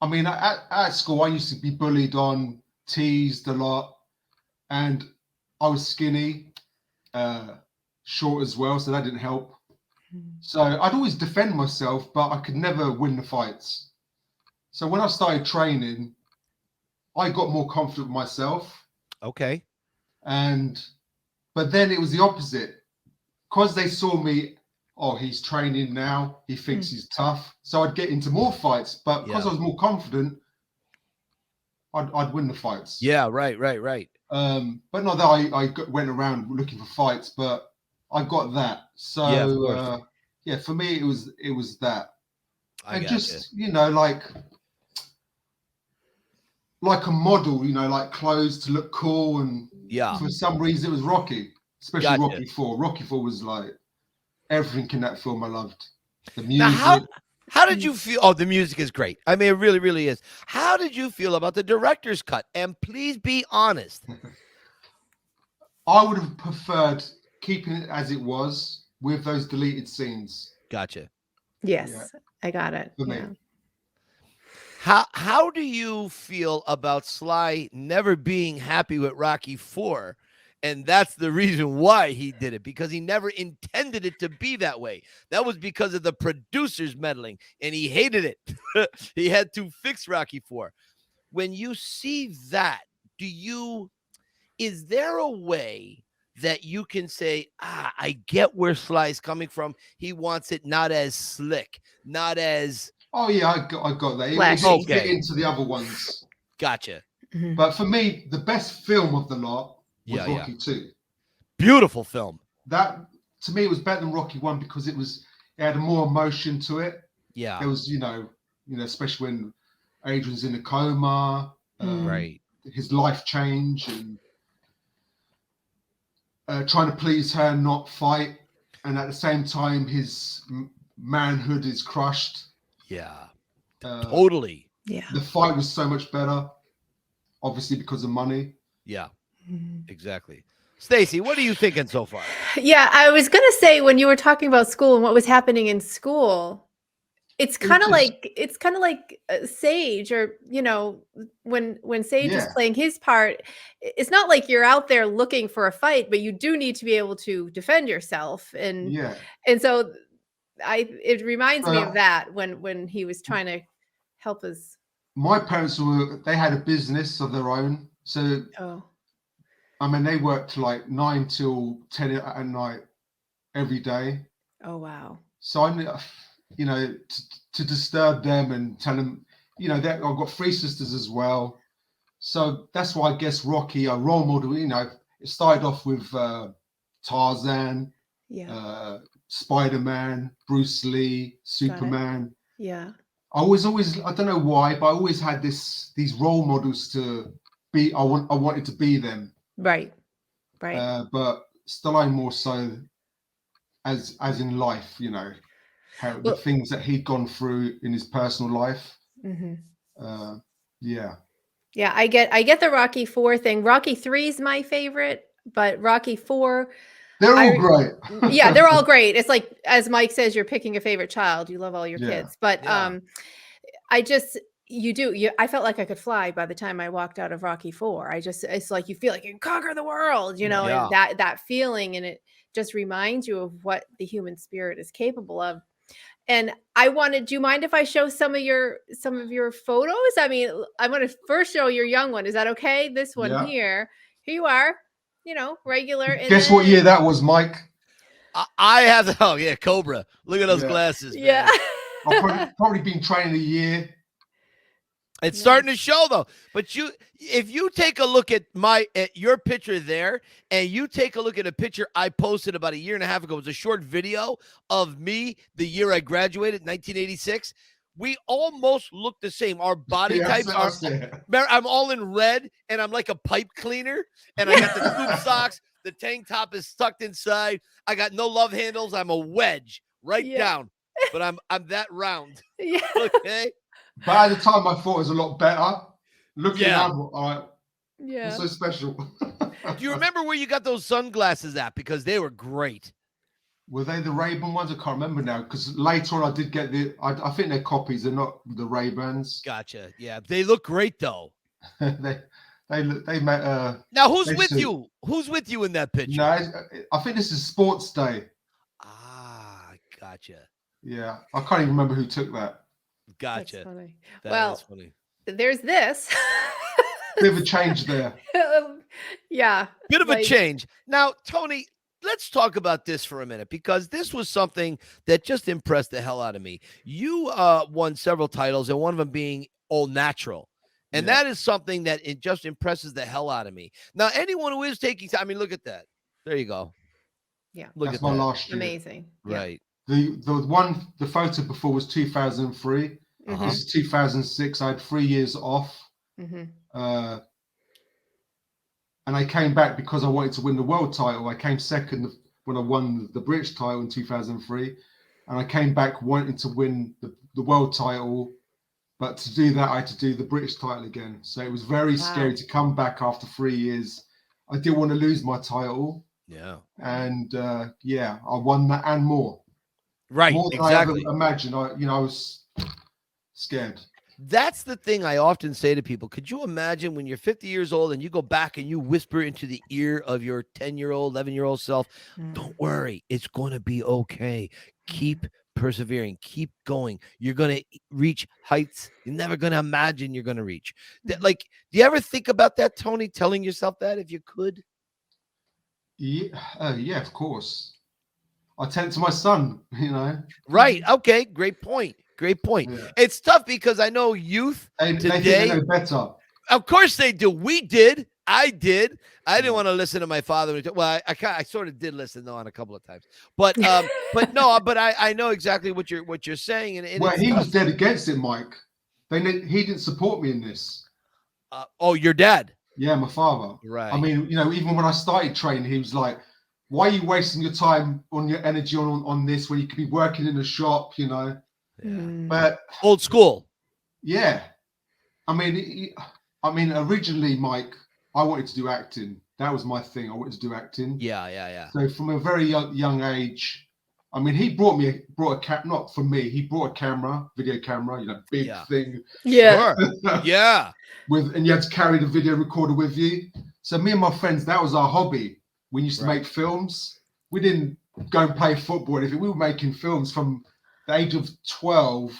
I mean, at school, I used to be bullied on, teased a lot, and I was skinny, short as well, so that didn't help. So I'd always defend myself, but I could never win the fights. So when I started training, I got more confident with myself. Okay. But then it was the opposite. Because they saw me, he's training now, he thinks he's tough. So I'd get into more fights. But because I was more confident, I'd win the fights. Yeah, right. But not that I went around looking for fights, but I got that. So, yeah, for me, it was that. I And gotcha. just, you know, like a model, you know, like clothes to look cool. And Yeah. for some reason, it was Rocky, especially Gotcha. Rocky 4. Rocky 4 was like everything in that film I loved. The Now, music. how did you feel? Oh, the music is great. I mean, it really, really is. How did you feel about the director's cut? And please be honest. I would have preferred keeping it as it was with those deleted scenes Gotcha. Yes, Yeah. I got it. for me. Yeah. How do you feel about Sly never being happy with Rocky 4? And that's the reason why he did it, because he never intended it to be that way. That was because of the producers meddling, and he hated it. He had to fix Rocky 4. When you see that, is there a way that you can say, I get where Sly's coming from. He wants it not as slick, not as Oh yeah, I got that. It Flashy. didn't fit Okay. into the other ones. gotcha. Mhm. But for me, the best film of the lot was Yeah, yeah. Rocky 2. Beautiful film. That to me was better than Rocky 1 because it had more emotion to it. Yeah. There was, you know, especially when Adrian's in a coma, Right. his life change, and trying to please her, and not fight, and at the same time his manhood is crushed. Yeah. Totally. Yeah. The fight was so much better, obviously because of money. Yeah. Mhm. Exactly. Stacy, what are you thinking so far? Yeah, I was gonna say when you were talking about school and what was happening in school, it's kind of like Sage, or when Sage is Yeah. playing his part, it's not like you're out there looking for a fight, but you do need to be able to defend yourself, and Yeah. so it reminds me So- of that when he was trying to help us. My parents they had a business of their own. So, Oh, I mean, they worked like 9 till 10 at night every day. oh wow. So I knew, to disturb them and tell them, that I've got 3 sisters as well. So that's why I guess Rocky, a role model, it started off with Tarzan, Yeah. Spider-Man, Bruce Lee, Superman. Yeah. I always, I don't know why, but I always had these role models to be. I wanted to be them. Right. But Stallone more so as in life, how the things that he'd gone through in his personal life. Mm-hmm. Yeah. Yeah, I get the Rocky 4 thing. Rocky 3 is my favorite, but Rocky 4, They're all great. yeah, they're all great. It's like, as Mike says, you're picking a favorite child. You love all your Yeah. kids. But Yeah. I felt like I could fly by the time I walked out of Rocky 4. It's like you feel like you can conquer the world, Yeah. and that feeling, and it just reminds you of what the human spirit is capable of. And do you mind if I show some of your photos? I mean, I'm going to first show your young one. Is that okay? This one Yeah. here. Here you are, regular. And Guess what year that was, Mike? I have. Oh yeah, Cobra. Look at those Yeah. glasses. Man. Yeah. I've probably been training a year. It's starting to show though. But if you take a look at your picture there, and you take a look at a picture I posted about a year and a half ago, it was a short video of me the year I graduated, 1986. We almost look the same. Our body types are. I'm all in red, and I'm like a pipe cleaner, and I got the tube socks. The tank top is tucked inside. I got no love handles. I'm a wedge right down, but I'm that round. Yeah. Okay. But at the time, I thought it was a lot better. Looking Yeah. now, all right, Yeah. what's so special? Do you remember where you got those sunglasses at? Because they were great. Were they the Ray-Ban ones? I can't remember now. Because later on, I did get I think they're copies. They're not the Ray-Bans. Gotcha. Yeah, they look great though. they met. Now, who's they with suit. you? Who's with you in that picture? No, I think this is Sports Day. Ah, gotcha. Yeah, I can't even remember who took that. Gotcha. That's funny. That is funny. There's this. Bit of a change there. Yeah. Bit of a change. Now, Tony, let's talk about this for a minute, because this was something that just impressed the hell out of me. You won several titles, and one of them being All Natural. And that is something that it just impresses the hell out of me. Now, anyone who is taking time, I mean, look at that. There you go. Yeah. Look That's at my that. last year. Amazing. Yeah. Right. The photo before was 2003. Mhm. This is 2006. I had 3 years off. Mhm. And I came back because I wanted to win the world title. I came second when I won the British title in 2003. And I came back wanting to win the world title. But to do that, I had to do the British title again. So it was very scary to come back after 3 years. I didn't want to lose my title. Yeah. And I won that and more. Right. More than Exactly. I ever imagined. I was scared. That's the thing I often say to people. Could you imagine when you're 50 years old and you go back and you whisper into the ear of your 10-year-old, 11-year-old self, don't worry, it's going to be okay. Keep persevering, keep going. You're going to reach heights you're never going to imagine you're going to reach. Like, do you ever think about that, Tony, telling yourself that if you could? Yeah, of course. I tell it to my son, Right. Okay. Great point. Great point. Yeah. It's tough because I know youth They think today. they know better. Of course they do. We did. I did. I didn't want to listen to my father. Well, I sort of did listen though on a couple of times, but no, but I know exactly what you're saying. And Well, it's he tough. was dead against it, Mike. He didn't support me in this. Your dad? Yeah, my father. Right. I mean, even when I started training, he was like, "Why are you wasting your time on your energy on this when you could be working in a shop?" Yeah. But Old school. yeah, I mean, originally, Mike, I wanted to do acting. That was my thing. I wanted to do acting. Yeah. So from a very young age, I mean, he brought a camera, not for me. He brought a camera, video camera, big thing. Yeah. Sure. Yeah. And you had to carry the video recorder with you. So me and my friends, that was our hobby. We used to make films. We didn't go and play football or anything. We were making films from the age of 12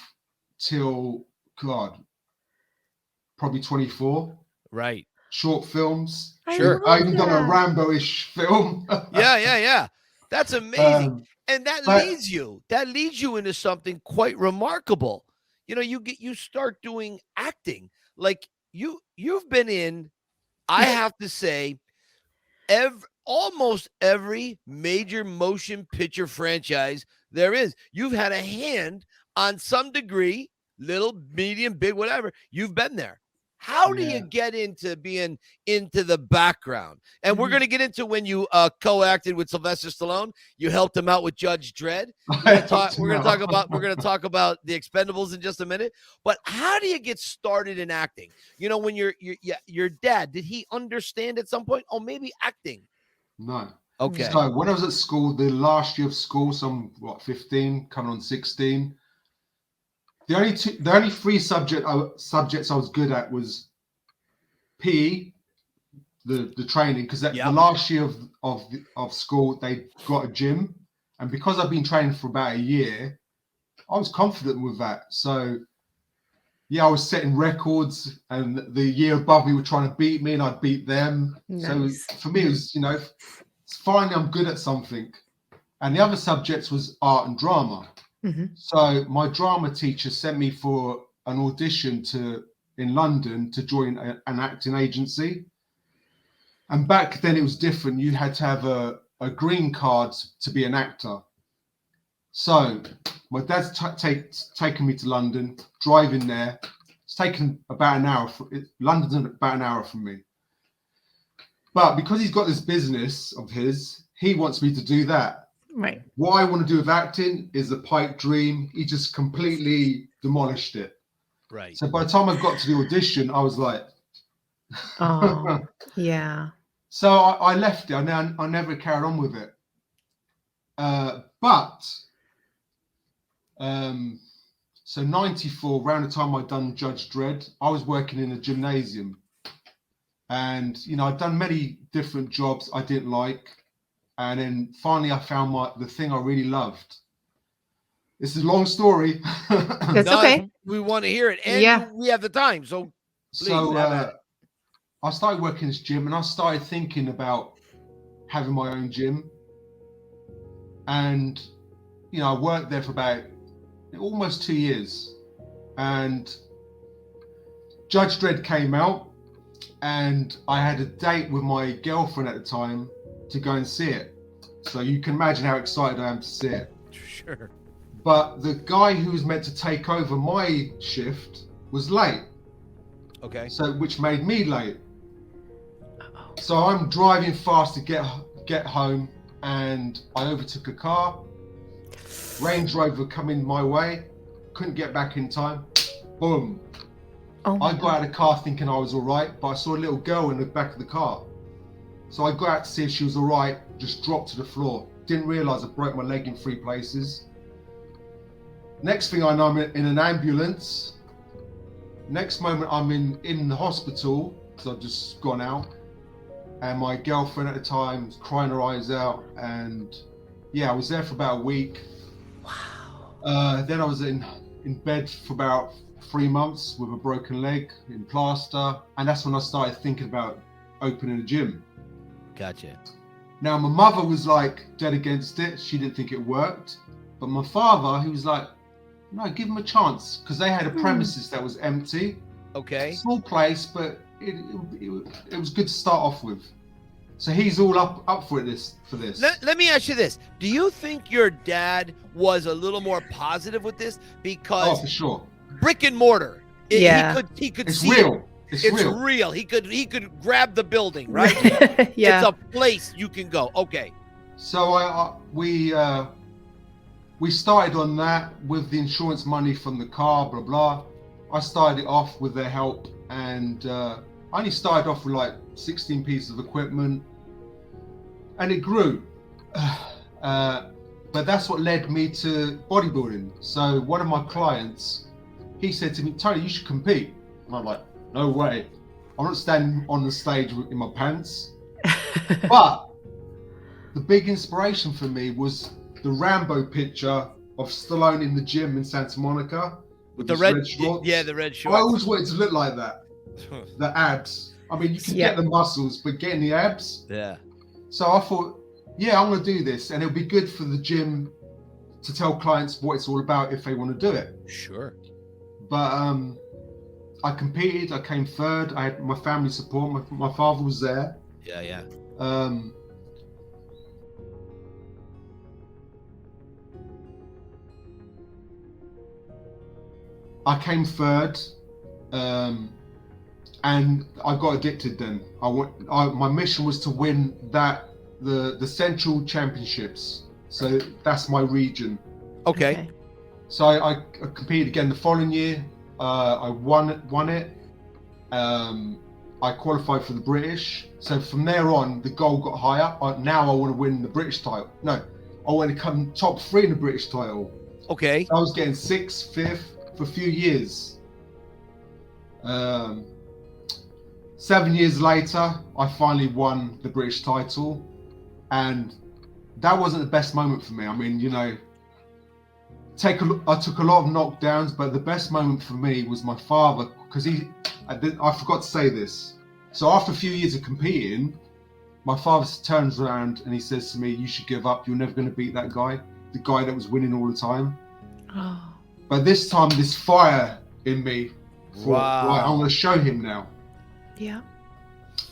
till, God, probably 24. Right. Short films. Sure. I even done a Rambo-ish film. Yeah. That's amazing. And that leads you into something quite remarkable. You start doing acting. Like you've been in, I have to say, almost every major motion picture franchise there is. You've had a hand on some degree, little, medium, big, whatever. You've been there. How do you get into being into the background? And we're going to get into when you co-acted with Sylvester Stallone. You helped him out with Judge Dredd. We're going to talk about the Expendables in just a minute. But how do you get started in acting? When your dad, did he understand at some point? Oh, maybe acting. No. Okay. So when I was at school, the last year of school, so I'm 15, coming on 16. The only three subjects I was good at was PE, the training, because the last year of school they got a gym, and because I've been training for about a year, I was confident with that. So I was setting records, and the year above me were trying to beat me, and I'd beat them. Nice. So for me, it was finally I'm good at something. And the other subjects was art and drama. Mm-hmm. So my drama teacher sent me for an audition in London to join an acting agency. And back then it was different. You had to have a green card to be an actor. So my dad's taken me to London, driving there. It's taken about an hour. London's about an hour from me. But because he's got this business of his, he wants me to do that. Right. What I want to do with acting is a pipe dream. He just completely demolished it. Right. So by the time I got to the audition, I was like, oh, yeah. So I left it. I never carried on with it. So 94, around the time I'd done Judge Dredd, I was working in a gymnasium. And, I'd done many different jobs I didn't like. And then finally I found the thing I really loved. This is a long story. That's okay. We want to hear it. And we have the time. So I started working in this gym, and I started thinking about having my own gym. And, I worked there for about almost 2 years. And Judge Dredd came out, and I had a date with my girlfriend at the time to go and see it. So you can imagine how excited I am to see it. Sure. But the guy who was meant to take over my shift was late, Okay. so which made me late. So I'm driving fast to get home, and I overtook a car. Range Rover coming my way, couldn't get back in time. Boom. Oh my I got out of the car thinking I was all right, but I saw a little girl in the back of the car. So I got out to see if she was all right, just dropped to the floor. Didn't realise I broke my leg in 3 places. Next thing I know, I'm in an ambulance. Next moment, I'm in the hospital, because I've just gone out. And my girlfriend at the time was crying her eyes out. And yeah, I was there for about a week. Wow. Then I was in bed for about 3 months with a broken leg in plaster. And that's when I started thinking about opening a gym. Gotcha. Now, my mother was like dead against it. She didn't think it worked. But my father, he was like, no, give him a chance. Because they had a premises that was empty. Okay. Small place, but it was good to start off with. So he's all up for this. Let me ask you this. Do you think your dad was a little more positive with this? Because for sure. brick and mortar, he could It's see real. it. It's It's real. He could grab the building, right? Yeah. It's a place you can go. Okay. So we started on that with the insurance money from the car, blah blah. I started it off with their help, and I only started off with like 16 pieces of equipment, and it grew. But that's what led me to bodybuilding. So one of my clients, he said to me, Tony, you should compete. And I'm like, no way. I'm not standing on the stage in my pants. But the big inspiration for me was the Rambo picture of Stallone in the gym in Santa Monica with The his red shorts. Yeah, the red I shorts. always wanted to look like that. The abs. I mean, you can Yeah. get the muscles, but getting the abs. Yeah. So I thought, yeah, I'm going to do this, and it'll be good for the gym to tell clients what it's all about if they want to do it. Sure. But I competed. I came third. I had my family support. My father was there. Yeah. I came third, and I got addicted. Then my mission was to win the Central Championships. So that's my region. Okay. So I competed again the following year. I won it. I qualified for the British. So from there on, the goal got higher. Now I want to win the British title. No, I want to come top 3 in the British title. Okay. I was getting 6th, 5th for a few years. 7 years later, I finally won the British title, and that wasn't the best moment for me. I mean, you know, I took a lot of knockdowns, but the best moment for me was my father, because I forgot to say this. So after a few years of competing, my father turns around and he says to me, you should give up. You're never going to beat that guy, the guy that was winning all the time. Oh. But this time, this fire in me, Wow. right, I'm going to show him now. Yeah.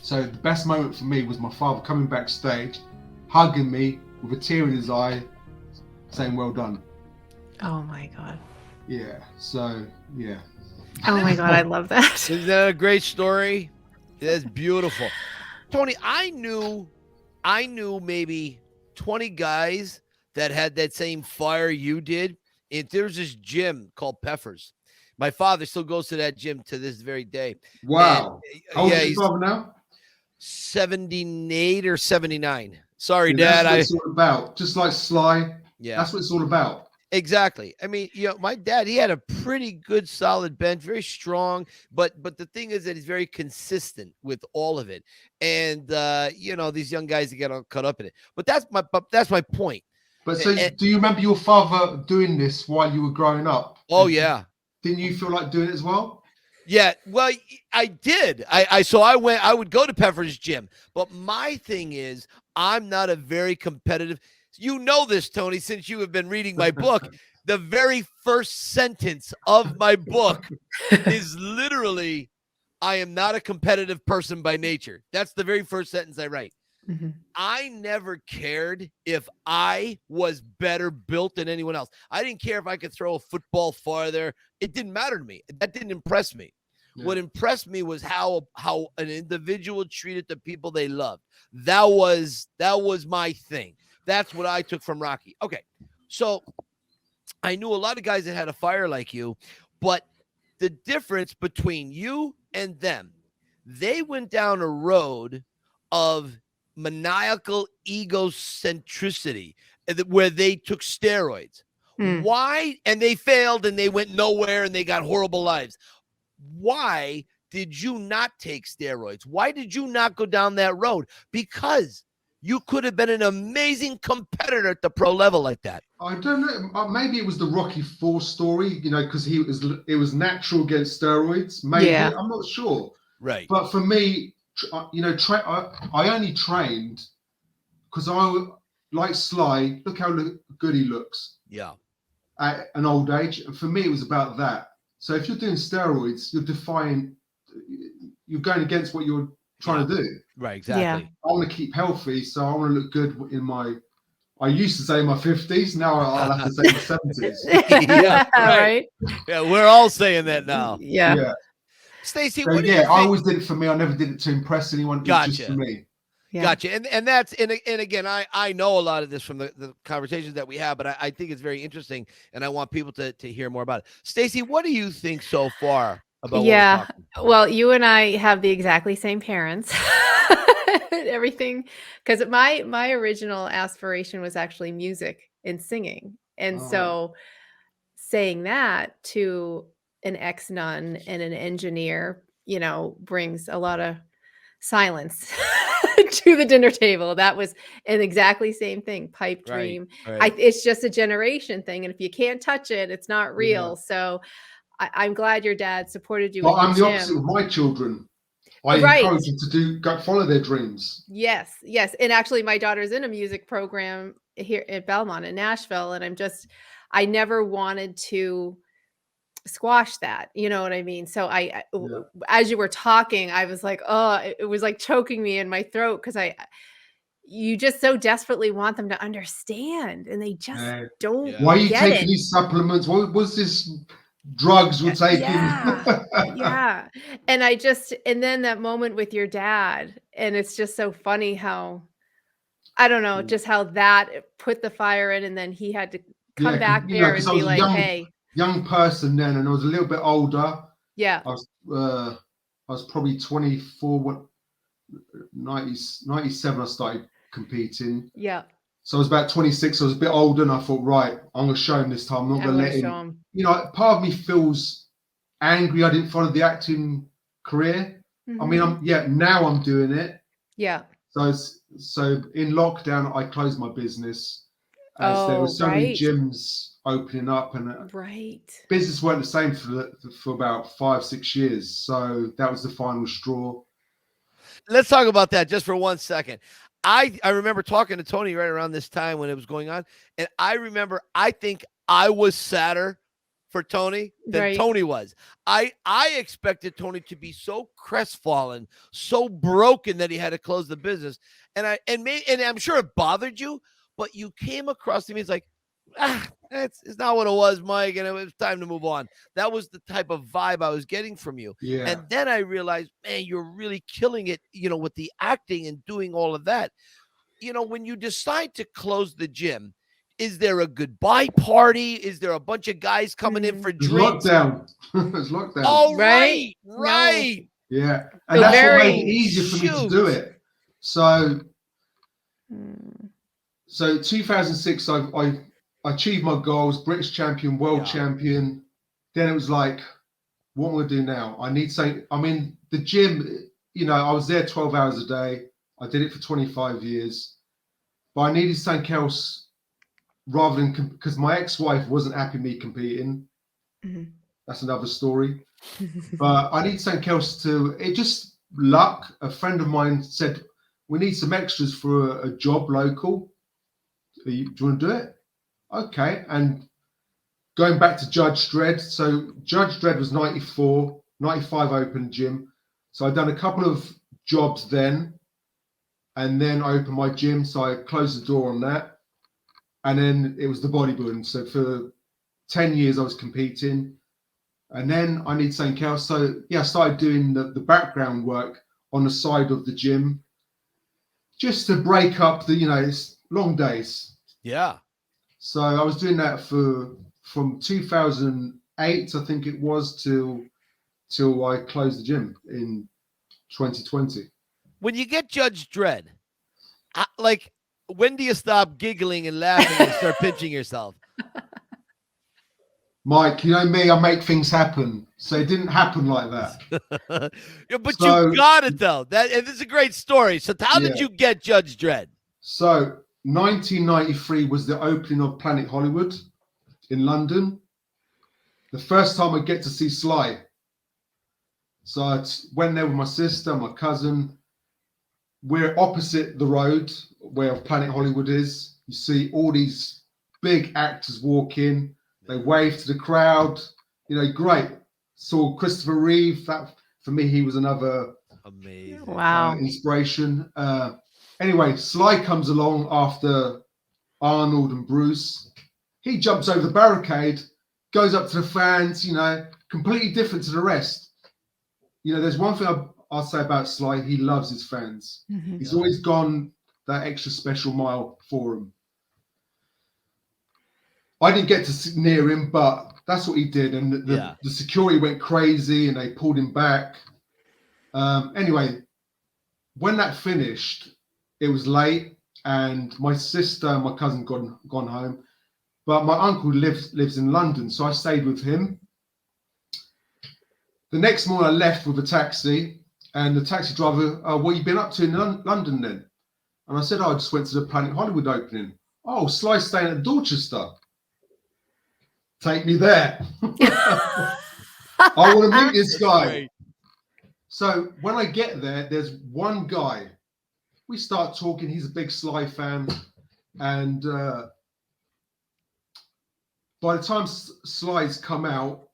So the best moment for me was my father coming backstage, hugging me with a tear in his eye, saying, well done. Oh my God. Yeah, so, yeah. Oh my God. I love that. Isn't that a great story? That's beautiful. Tony, I knew maybe 20 guys that had that same fire you did. There's this gym called Peffers. My father still goes to that gym to this very day. Wow. And, How old is he's your father now? 78 or 79. Sorry, Yeah, Dad. that's what it's all about. Just like Sly. Yeah. That's what it's all about. Exactly. I mean, you know, my dad, he had a pretty good solid bench, very strong, but the thing is that he's very consistent with all of it. And you know, these young guys get all caught up in it. But that's my point. But so do you remember your father doing this while you were growing up? Oh yeah. Didn't you feel like doing it as well? Yeah, well, I did. I would go to Pepper's gym, but my thing is, I'm not a very competitive. You know this, Tony, since you have been reading my book. The very first sentence of my book is literally, I am not a competitive person by nature. That's the very first sentence I write. I never cared if I was better built than anyone else. I didn't care if I could throw a football farther. It didn't matter to me. That didn't impress me. Yeah. What impressed me was how an individual treated the people they loved. That was my thing. That's what I took from Rocky. Okay, so I knew a lot of guys that had a fire like you, but the difference between you and them, they went down a road of maniacal egocentricity where they took steroids. Why? And they failed and they went nowhere and they got horrible lives. Why did you not take steroids? Why did you not go down that road? Because you could have been an amazing competitor at the pro level like that. I don't know. Maybe it was the Rocky IV story, because it was natural against steroids. Maybe. Yeah. I'm not sure. Right. But for me, I only trained because like Sly. Look how good he looks. Yeah. At an old age. And for me, it was about that. So if you're doing steroids, you're going against what you're trying to do. Right, exactly. Yeah. I want to keep healthy, so I want to look good I used to say my 50s, now I'll have to say my 70s. Yeah, Right. Yeah, we're all saying that now. Yeah. Stacy, So, what do you think? I always did it for me. I never did it to impress anyone. It was just Gotcha. for me. Yeah. Gotcha. And that's and again, I know a lot of this from the conversations that we have, but I think it's very interesting and I want people to hear more about it. Stacy, what do you think so far about what we're talking? Well, you and I have the exactly same parents. Everything, because my original aspiration was actually music and singing. And so saying that to an ex-nun and an engineer, brings a lot of silence to the dinner table. That was an exactly same thing, pipe dream. Right. It's just a generation thing. And if you can't touch it, it's not real. Yeah. So I'm glad your dad supported you. Well, in I'm the gym. opposite with my children. I Right. encourage them to go follow their dreams. Yes. And actually my daughter's in a music program here at Belmont in Nashville. And I never wanted to squash that. You know what I mean? So as you were talking, I was like, oh, it was like choking me in my throat because you just so desperately want them to understand and they just don't. Yeah. Why are you get taking it. these supplements? What was this drugs we're taking? Yeah. And then that moment with your dad, and it's just so funny how, I don't know, just how that put the fire in, and then he had to come back there and be like, hey. Young person then, and I was a little bit older. Yeah. I was probably 24, 97 I started competing. Yeah. So I was about 26, I was a bit older, and I thought, right, I'm going to show him this time. I'm not going to let him. Part of me feels angry I didn't follow the acting career. Mm-hmm. I mean, now I'm doing it. Yeah. So in lockdown, I closed my business as there were so many gyms opening up, and business weren't the same for about 5-6 years. So that was the final straw. Let's talk about that just for 1 second. I remember talking to Tony right around this time when it was going on. And I think I was sadder for Tony than Tony was. I expected Tony to be so crestfallen, so broken that he had to close the business. And I'm sure it bothered you, but you came across to me as like, it's not what it was, Mike, and it was time to move on. That was the type of vibe I was getting from you. Yeah. And then I realized, man, you're really killing it, with the acting and doing all of that. When you decide to close the gym, is there a goodbye party? Is there a bunch of guys coming in for drinks? Lockdown. It's lockdown. Oh, right. Yeah. And that's what made it easier for me to do it. So 2006, I achieved my goals, British champion, world champion. Then it was like, what am I going to do now? I need something. I mean, the gym, I was there 12 hours a day. I did it for 25 years. But I needed something else rather than, because my ex-wife wasn't happy me competing. Mm-hmm. That's another story. But I need something else just luck. A friend of mine said, we need some extras for a job local. Do you want to do it? Okay. And going back to Judge Dredd. So Judge Dredd was 94, 95 open gym. So I'd done a couple of jobs then. and then I opened my gym, so I closed the door on that, and then it was the bodybuilding. So for 10 years I was competing, and then I need something else. So yeah, I started doing the background work on the side of the gym, just to break up the, it's long days. Yeah. So I was doing that from 2008, I think it was, till I closed the gym in 2020. When you get Judge Dredd, like, when do you stop giggling and laughing and start pinching yourself? Mike, you know me, I make things happen. So it didn't happen like that. Yeah, but So- you got it, though. And this is a great story. So how did Yeah. you get Judge Dredd? So 1993 was the opening of Planet Hollywood in London. The first time I get to see Sly. So I went there with my sister, my cousin. We're opposite the road where Planet Hollywood is. You see all these big actors walk in. They wave to the crowd. Great. Saw Christopher Reeve. That, for me, he was another Amazing. Wow. inspiration. Anyway, Sly comes along after Arnold and Bruce. He jumps over the barricade, goes up to the fans, completely different to the rest. There's one thing I'll say about Sly. He loves his fans. Mhm. He's always gone that extra special mile for them. I didn't get to sit near him, but that's what he did. And the security went crazy and they pulled him back. Anyway, when that finished, it was late and my sister and my cousin gone home. But my uncle lives in London, so I stayed with him. The next morning I left with a taxi, and the taxi driver, what you been up to in London then? And I said, I just went to the Planet Hollywood opening. Oh, Sly's staying at Dorchester. Take me there. I want to meet this guy. Great. So when I get there, there's one guy. We start talking. He's a big Sly fan. And by the time Sly's come out,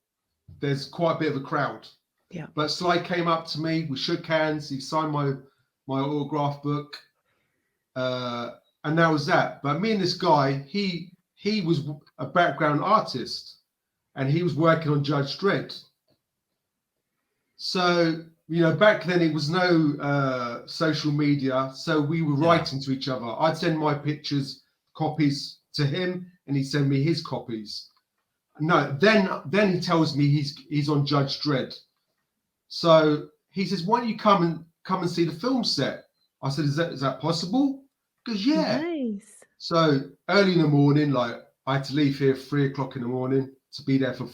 there's quite a bit of a crowd. Yeah. But Sly came up to me. We shook hands. He signed my autograph book. And that was that. But me and this guy, he was a background artist. And he was working on Judge Dredd. So, back then it was no social media. So we were writing to each other. I'd send my pictures, copies to him, and he'd send me his copies. No, then he tells me he's on Judge Dredd. So he says, why don't you come and see the film set? I said, is that possible? He goes, yeah. Nice. So early in the morning, like I had to leave here 3 o'clock in the morning to be there for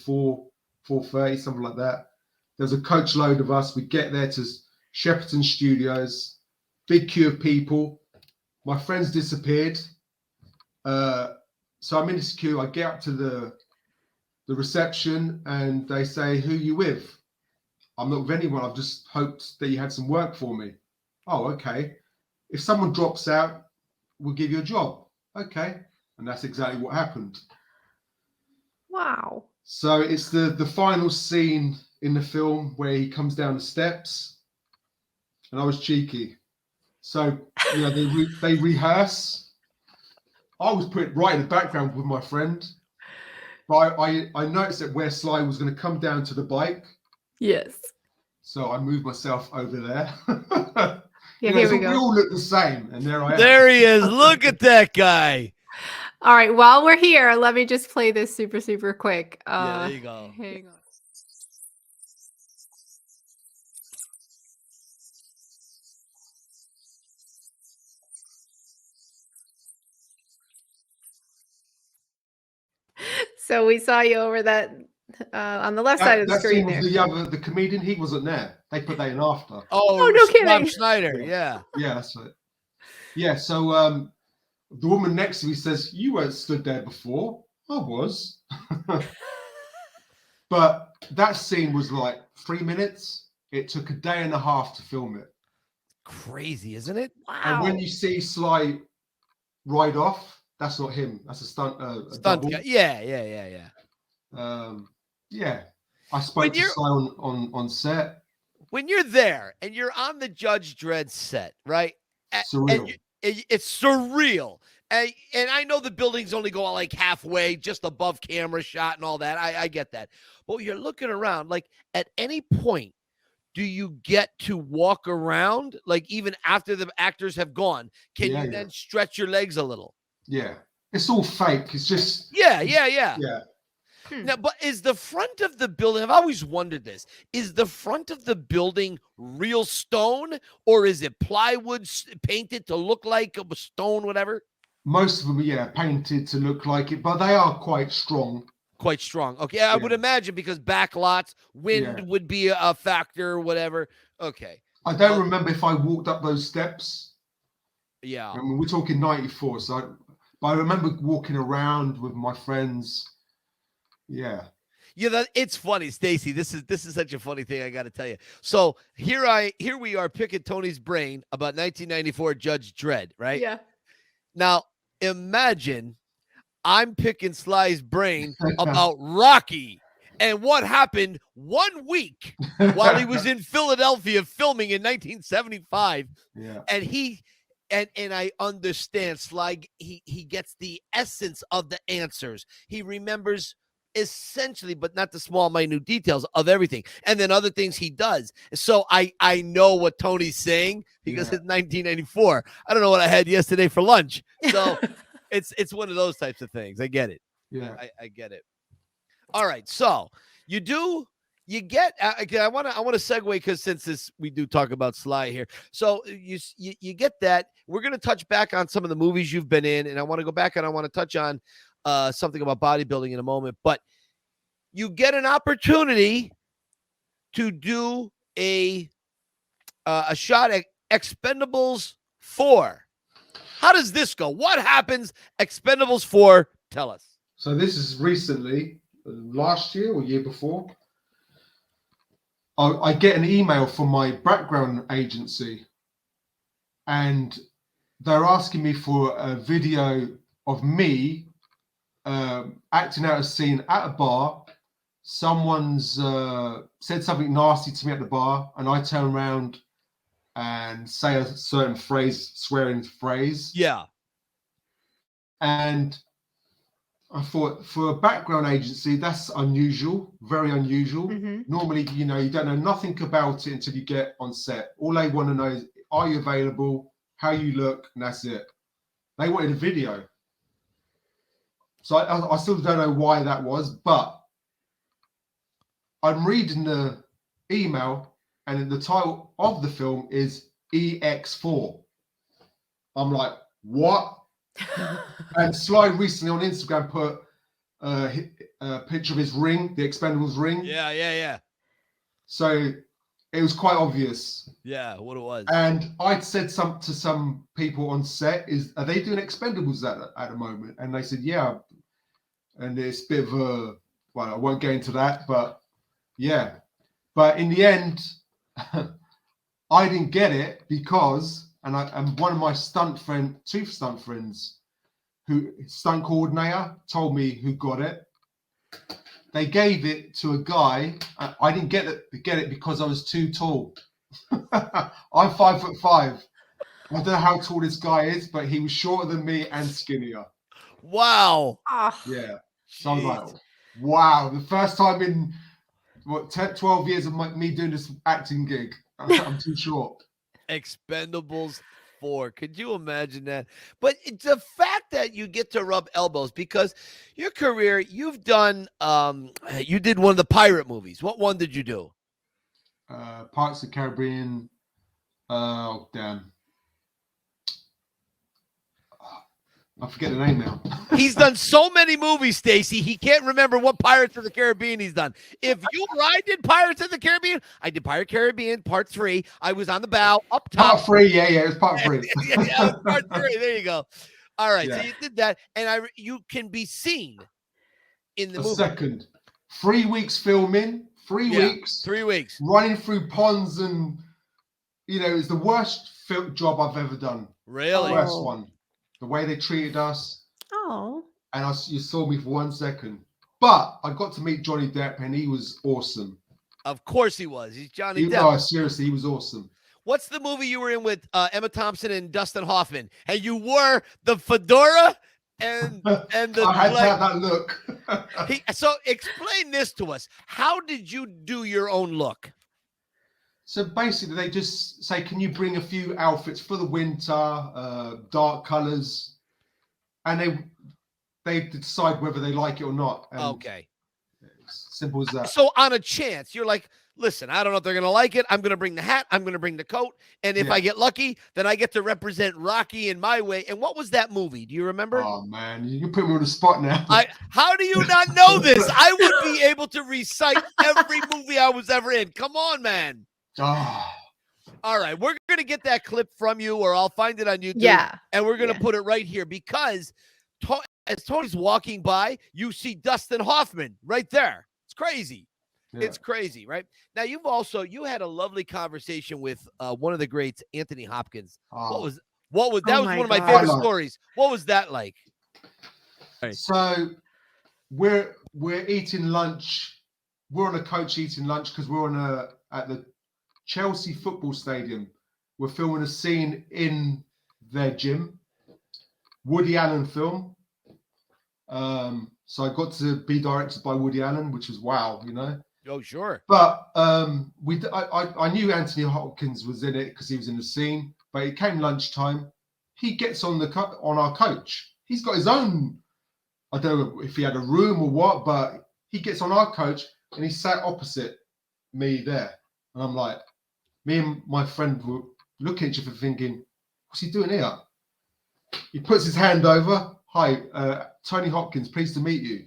4:30, something like that. There was a coach load of us. We get there to Shepperton Studios, big queue of people. My friends disappeared. So I'm in this queue. I get up to the reception and they say, who are you with? I'm not with anyone. I've just hoped that you had some work for me. Oh, okay. If someone drops out, we'll give you a job. Okay. And that's exactly what happened. Wow. So it's the final scene in the film where he comes down the steps, and I was cheeky. So, they rehearse. I was put right in the background with my friend. But I noticed that where Sly was going to come down to the bike. Yes. So I moved myself over there. Yeah, here we go. We all look the same. And there I am. There he is. Look at that guy. All right. While we're here, let me just play this super, super quick. There you go. Hang on. So we saw you over that on the left side of the That screen scene there. was the comedian. He wasn't there. They put that in after. Oh, no kidding. Rob Schneider. Yeah. Yeah, that's it. Yeah, so the woman next to me says, you weren't stood there before. I was. But that scene was like 3 minutes. It took a day and a half to film it. Crazy, isn't it? And Wow. when you see Sly ride off, that's not him. That's a stunt. A Stunt double. guy. Yeah. Yeah. I When spoke to you're- Sly on set. When you're there and you're on the Judge Dredd set, right? Surreal. It's surreal. And I know the buildings only go like halfway, just above camera shot and all that. I get that. But you're looking around, like at any point, do you get to walk around, like even after the actors have gone? Can you then stretch your legs a little? Yeah. It's all fake. It's just. Yeah. Yeah. Now, but is the front of the building, I've always wondered this, is the front of the building real stone or is it plywood painted to look like a stone, whatever? Most of them, painted to look like it, but they are quite strong. Quite strong. Okay, I would imagine because back lots, wind would be a factor or whatever. Okay. I don't remember if I walked up those steps. Yeah. I mean, we're talking 94, but I remember walking around with my friends. Yeah. Yeah, it's funny, Stacy. This is such a funny thing. I got to tell you. So here we are picking Tony's brain about 1994 Judge Dredd, right? Yeah. Now imagine I'm picking Sly's brain about Rocky and what happened 1 week while he was in Philadelphia filming in 1975. Yeah. And I understand Sly. He gets the essence of the answers. He remembers essentially, but not the small, minute details of everything. And then other things he does. So I know what Tony's saying because it's 1994. I don't know what I had yesterday for lunch. So it's one of those types of things. I get it. Yeah. I get it. All right. So you get, I want to segue because since we do talk about Sly here. So you get that. We're going to touch back on some of the movies you've been in. And I want to go back and I want to touch on something about bodybuilding in a moment, but you get an opportunity to do a shot at Expendables 4. How does this go? What happens? Expendables 4. Tell us. So this is recently, last year or year before. I get an email from my background agency, and they're asking me for a video of me acting out a scene at a bar. Someone's said something nasty to me at the bar, and I turn around and say a certain phrase, swearing phrase. Yeah. And I thought, for a background agency, that's unusual, very unusual. Mm-hmm. Normally, you don't know nothing about it until you get on set. All they want to know is, are you available, how you look, and that's it. They wanted a video. So I still don't know why that was, but I'm reading the email, and the title of the film is EX4. I'm like, what? And Sly recently on Instagram put a picture of his ring, the Expendables ring. Yeah. So it was quite obvious. Yeah, what it was. And I'd said to some people on set, are they doing Expendables at the moment? And they said, yeah. And it's a bit of a, well, I won't get into that, but yeah. But in the end, I didn't get it because, and one of my two stunt friends, stunt coordinator, told me who got it. They gave it to a guy. I didn't get it because I was too tall. I'm 5'5". I don't know how tall this guy is, but he was shorter than me and skinnier. Wow. Oh. Yeah. So I was like, wow. The first time in 12 years of me doing this acting gig. I'm too short. Expendables 4. Could you imagine that? But it's the fact that you get to rub elbows, because your career, you've done, you did one of the pirate movies. What one did you do? Pirates of the Caribbean. Oh, damn. I forget the name now. He's done so many movies, Stacy. He can't remember what Pirates of the Caribbean he's done. If you or I did Pirates of the Caribbean, I did Pirate Caribbean Part 3. I was on the bow, up top. Part 3, yeah, it was Part 3. yeah, Part 3. There you go. All right, Yeah. so you did that, and you can be seen in the movie. Second. 3 weeks filming, 3 weeks. 3 weeks. Running through ponds, and, it's the worst job I've ever done. Really? The worst one. The way they treated us. Oh. And you saw me for 1 second. But I got to meet Johnny Depp, and he was awesome. Of course he was. He's Johnny Depp. No, seriously, he was awesome. What's the movie you were in with Emma Thompson and Dustin Hoffman, and you wore the fedora and the I had to have that look. So explain this to us. How did you do your own look? So basically, they just say, "Can you bring a few outfits for the winter, dark colors?" And they decide whether they like it or not. And Okay. simple as that. So on a chance, you're like, listen, I don't know if they're going to like it. I'm going to bring the hat. I'm going to bring the coat. And if I get lucky, then I get to represent Rocky in my way. And what was that movie? Do you remember? Oh, man, you put me on the spot now. How do you not know this? I would be able to recite every movie I was ever in. Come on, man. Oh. All right. We're going to get that clip from you, or I'll find it on YouTube. Yeah. And we're going to put it right here because as Tony's walking by, you see Dustin Hoffman right there. It's crazy. Yeah. It's crazy, right? Now, you had a lovely conversation with one of the greats, Anthony Hopkins. Oh. What was that? Was one of my favorite stories. What was that like? Right. So we're eating lunch. We're on a coach eating lunch because we're at the Chelsea football stadium. We're filming a scene in their gym. Woody Allen film. So I got to be directed by Woody Allen, which was wow, you know. Oh, sure. But I knew Anthony Hopkins was in it because he was in the scene. But it came lunchtime. He gets on our coach. He's got his own. I don't know if he had a room or what, but he gets on our coach and he sat opposite me there. And I'm like, me and my friend were looking at each other thinking, what's he doing here? He puts his hand over. Hi, Tony Hopkins, pleased to meet you.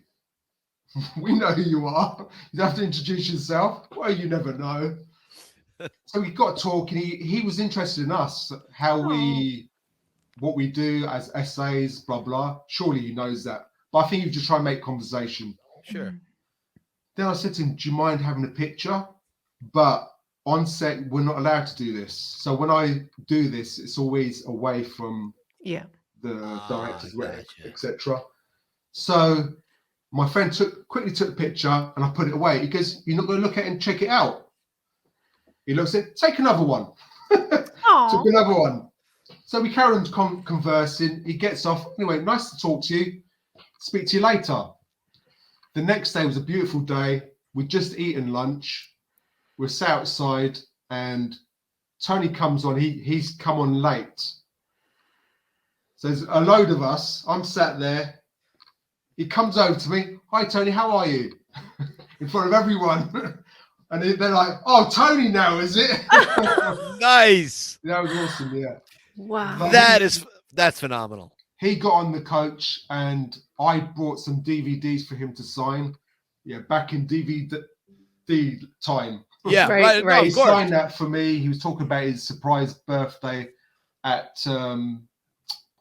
We know who you are. You have to introduce yourself. Well, you never know. So we got talking. He was interested in us, what we do as essays, blah, blah. Surely he knows that. But I think you just try and make conversation. Sure. Then I said to him, do you mind having a picture? But on set, we're not allowed to do this. So when I do this, it's always away from the director's work, etc. So my friend quickly took the picture and I put it away. He goes, you're not going to look at it and check it out? He looks at it, take another one. Took another one. So we carry on conversing. He gets off. Anyway, nice to talk to you. Speak to you later. The next day was a beautiful day. We'd just eaten lunch. We're sat outside and Tony comes on. He's come on late. So there's a load of us. I'm sat there. He comes over to me. Hi, Tony, how are you? In front of everyone. And they're like, oh, Tony now, is it? Nice. That was awesome, yeah. Wow. But that's phenomenal. He got on the coach and I brought some DVDs for him to sign. Yeah, back in DVD time. Yeah, right. He signed that for me. He was talking about his surprise birthday at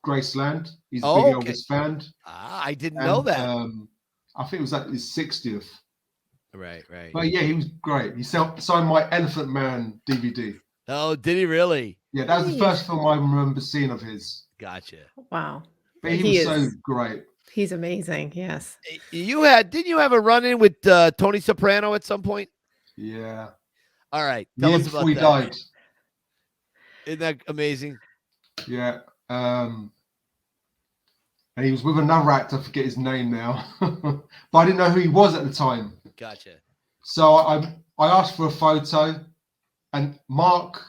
Graceland. He's a big Elvis fan. I didn't know that. I think it was at his 60th. Right. But yeah, he was great. He signed my Elephant Man DVD. Oh, did he really? Yeah, that was the first film I remember seeing of his. Gotcha. Wow. But he was so great. He's amazing. Yes. Didn't you have a run-in with Tony Soprano at some point? Yeah. All right. Tell us about that. Before he died. Isn't that amazing? Yeah. And he was with another actor, I forget his name now. But I didn't know who he was at the time. Gotcha. So I asked for a photo and Mark,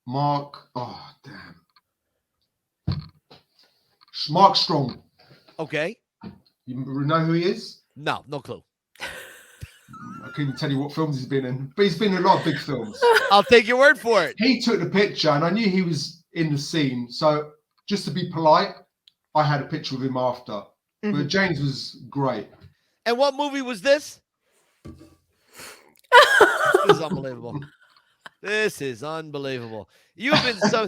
oh damn. Mark Strong. Okay. You know who he is? No clue. I can't even tell you what films he's been in, but he's been in a lot of big films. I'll take your word for it. He took the picture and I knew he was in the scene. So just to be polite, I had a picture of him after. Mm-hmm. But James was great. And what movie was this? This is unbelievable. This is unbelievable. You've been so...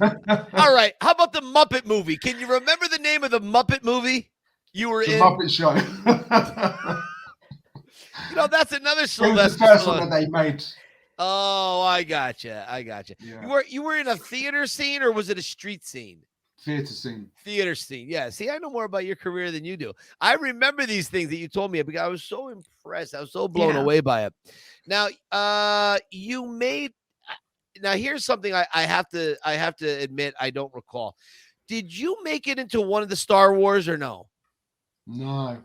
All right. How about the Muppet movie? Can you remember the name of the Muppet movie you were in? The Muppet Show. That's another Sylvester. It was the first one that they made. Oh, I gotcha. Yeah. You were in a theater scene or was it a street scene? Theater scene. Yeah. See, I know more about your career than you do. I remember these things that you told me because I was so impressed. I was so blown away by it. Now, you made now here's something I have to admit I don't recall. Did you make it into one of the Star Wars or no? No.